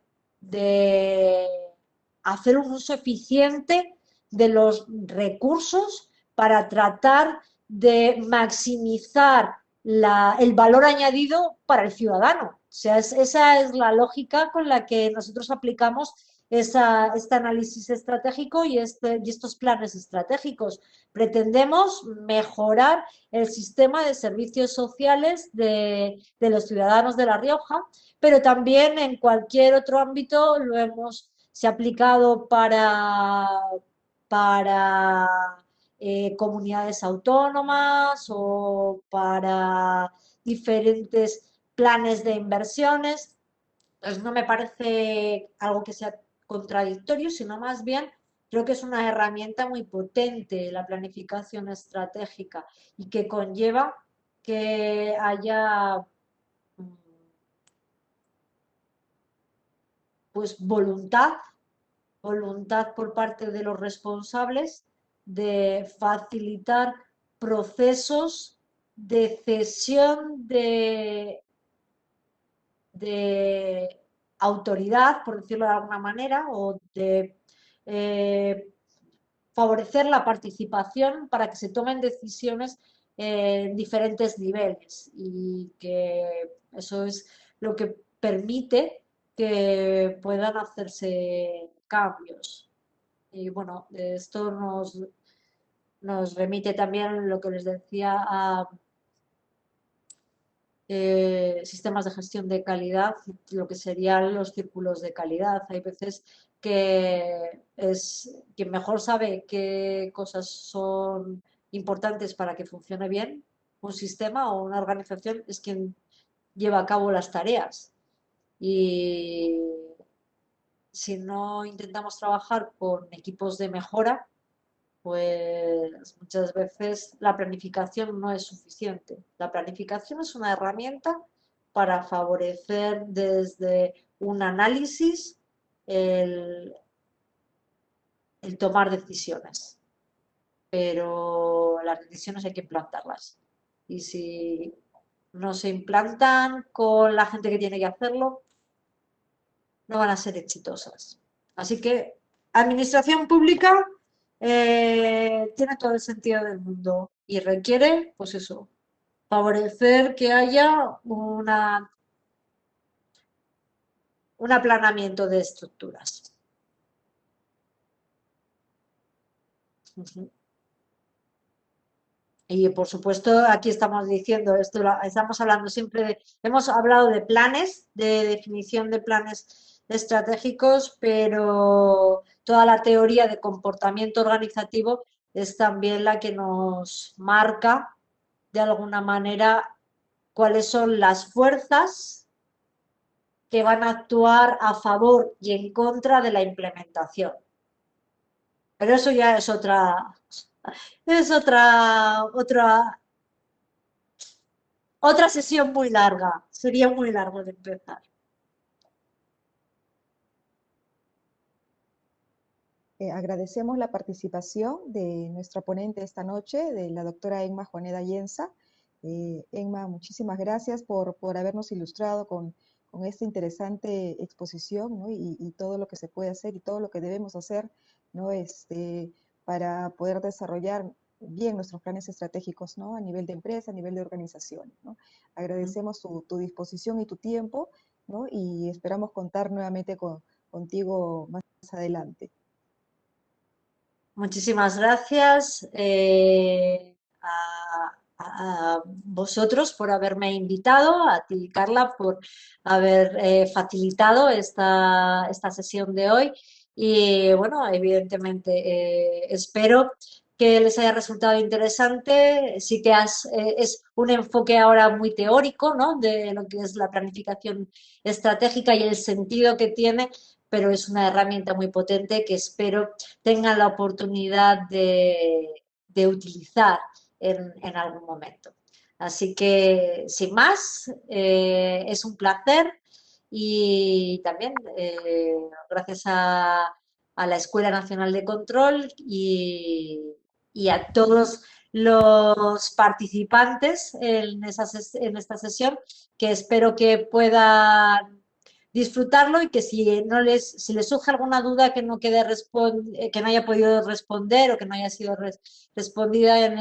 hacer un uso eficiente de los recursos para tratar de maximizar el valor añadido para el ciudadano. O sea, esa es la lógica con la que nosotros aplicamos este análisis estratégico y estos planes estratégicos. Pretendemos mejorar el sistema de servicios sociales de los ciudadanos de La Rioja, pero también en cualquier otro ámbito se ha aplicado para comunidades autónomas o para diferentes planes de inversiones. Pues no me parece algo que sea contradictorio, sino más bien creo que es una herramienta muy potente la planificación estratégica y que conlleva que haya pues voluntad por parte de los responsables de facilitar procesos de cesión de autoridad, por decirlo de alguna manera, o de favorecer la participación para que se tomen decisiones en diferentes niveles y que eso es lo que permite que puedan hacerse cambios. Y bueno, esto nos remite también lo que les decía a sistemas de gestión de calidad, lo que serían los círculos de calidad. Hay veces que es quien mejor sabe qué cosas son importantes para que funcione bien un sistema o una organización es quien lleva a cabo las tareas. Y si no intentamos trabajar con equipos de mejora, pues muchas veces la planificación no es suficiente. La planificación es una herramienta para favorecer desde un análisis el, el tomar decisiones, pero las decisiones hay que implantarlas. Y si no se implantan con la gente que tiene que hacerlo, no van a ser exitosas. Así que administración pública tiene todo el sentido del mundo y requiere, pues eso, favorecer que haya un aplanamiento de estructuras. Y por supuesto, aquí estamos diciendo, estamos hablando siempre hemos hablado de planes, de definición de planes estratégicos, pero toda la teoría de comportamiento organizativo es también la que nos marca de alguna manera cuáles son las fuerzas que van a actuar a favor y en contra de la implementación. Pero eso ya es otra sesión muy larga. Sería muy largo de empezar. Agradecemos la participación de nuestra ponente esta noche, de la doctora Emma Juaneda Yenza. Emma, muchísimas gracias por habernos ilustrado con esta interesante exposición, ¿no? Y todo lo que se puede hacer y todo lo que debemos hacer, ¿no? Para poder desarrollar bien nuestros planes estratégicos, ¿no? A nivel de empresa, a nivel de organizaciones, ¿no? Agradecemos tu disposición y tu tiempo, ¿no? Y esperamos contar nuevamente contigo más adelante. Muchísimas gracias a vosotros por haberme invitado, a ti, Carla, por haber facilitado esta sesión de hoy. Y bueno, evidentemente espero que les haya resultado interesante. Sí que es un enfoque ahora muy teórico, ¿no? De lo que es la planificación estratégica y el sentido que tiene, pero es una herramienta muy potente que espero tengan la oportunidad de utilizar en algún momento. Así que, sin más, es un placer y también gracias a la Escuela Nacional de Control y a todos los participantes en esta sesión que espero que puedan disfrutarlo y que si les surge alguna duda que no que no haya podido responder o que no haya sido respondida en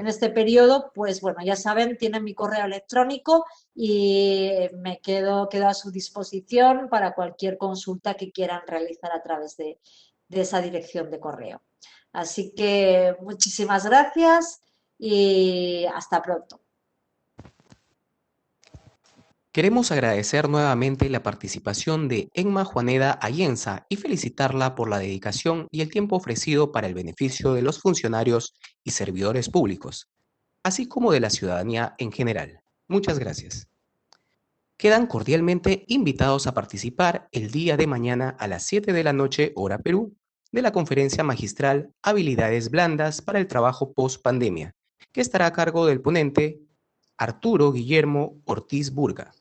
este periodo, pues bueno, ya saben, tienen mi correo electrónico y quedo a su disposición para cualquier consulta que quieran realizar a través de esa dirección de correo. Así que muchísimas gracias y hasta pronto. Queremos agradecer nuevamente la participación de Emma Juaneda Ayenza y felicitarla por la dedicación y el tiempo ofrecido para el beneficio de los funcionarios y servidores públicos, así como de la ciudadanía en general. Muchas gracias. Quedan cordialmente invitados a participar el día de mañana a las 7 de la noche, hora Perú, de la conferencia magistral Habilidades Blandas para el Trabajo Post-Pandemia, que estará a cargo del ponente Arturo Guillermo Ortiz Burga.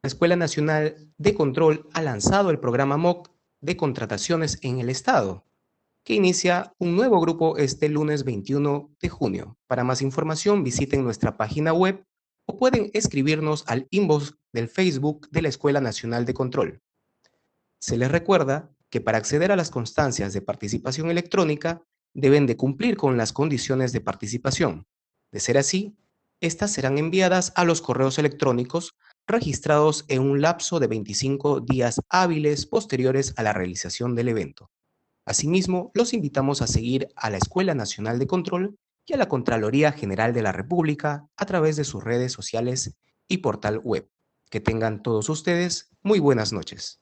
La Escuela Nacional de Control ha lanzado el programa MOOC de contrataciones en el Estado, que inicia un nuevo grupo este lunes 21 de junio. Para más información visiten nuestra página web o pueden escribirnos al inbox del Facebook de la Escuela Nacional de Control. Se les recuerda que para acceder a las constancias de participación electrónica deben de cumplir con las condiciones de participación. De ser así, estas serán enviadas a los correos electrónicos registrados en un lapso de 25 días hábiles posteriores a la realización del evento. Asimismo, los invitamos a seguir a la Escuela Nacional de Control y a la Contraloría General de la República a través de sus redes sociales y portal web. Que tengan todos ustedes muy buenas noches.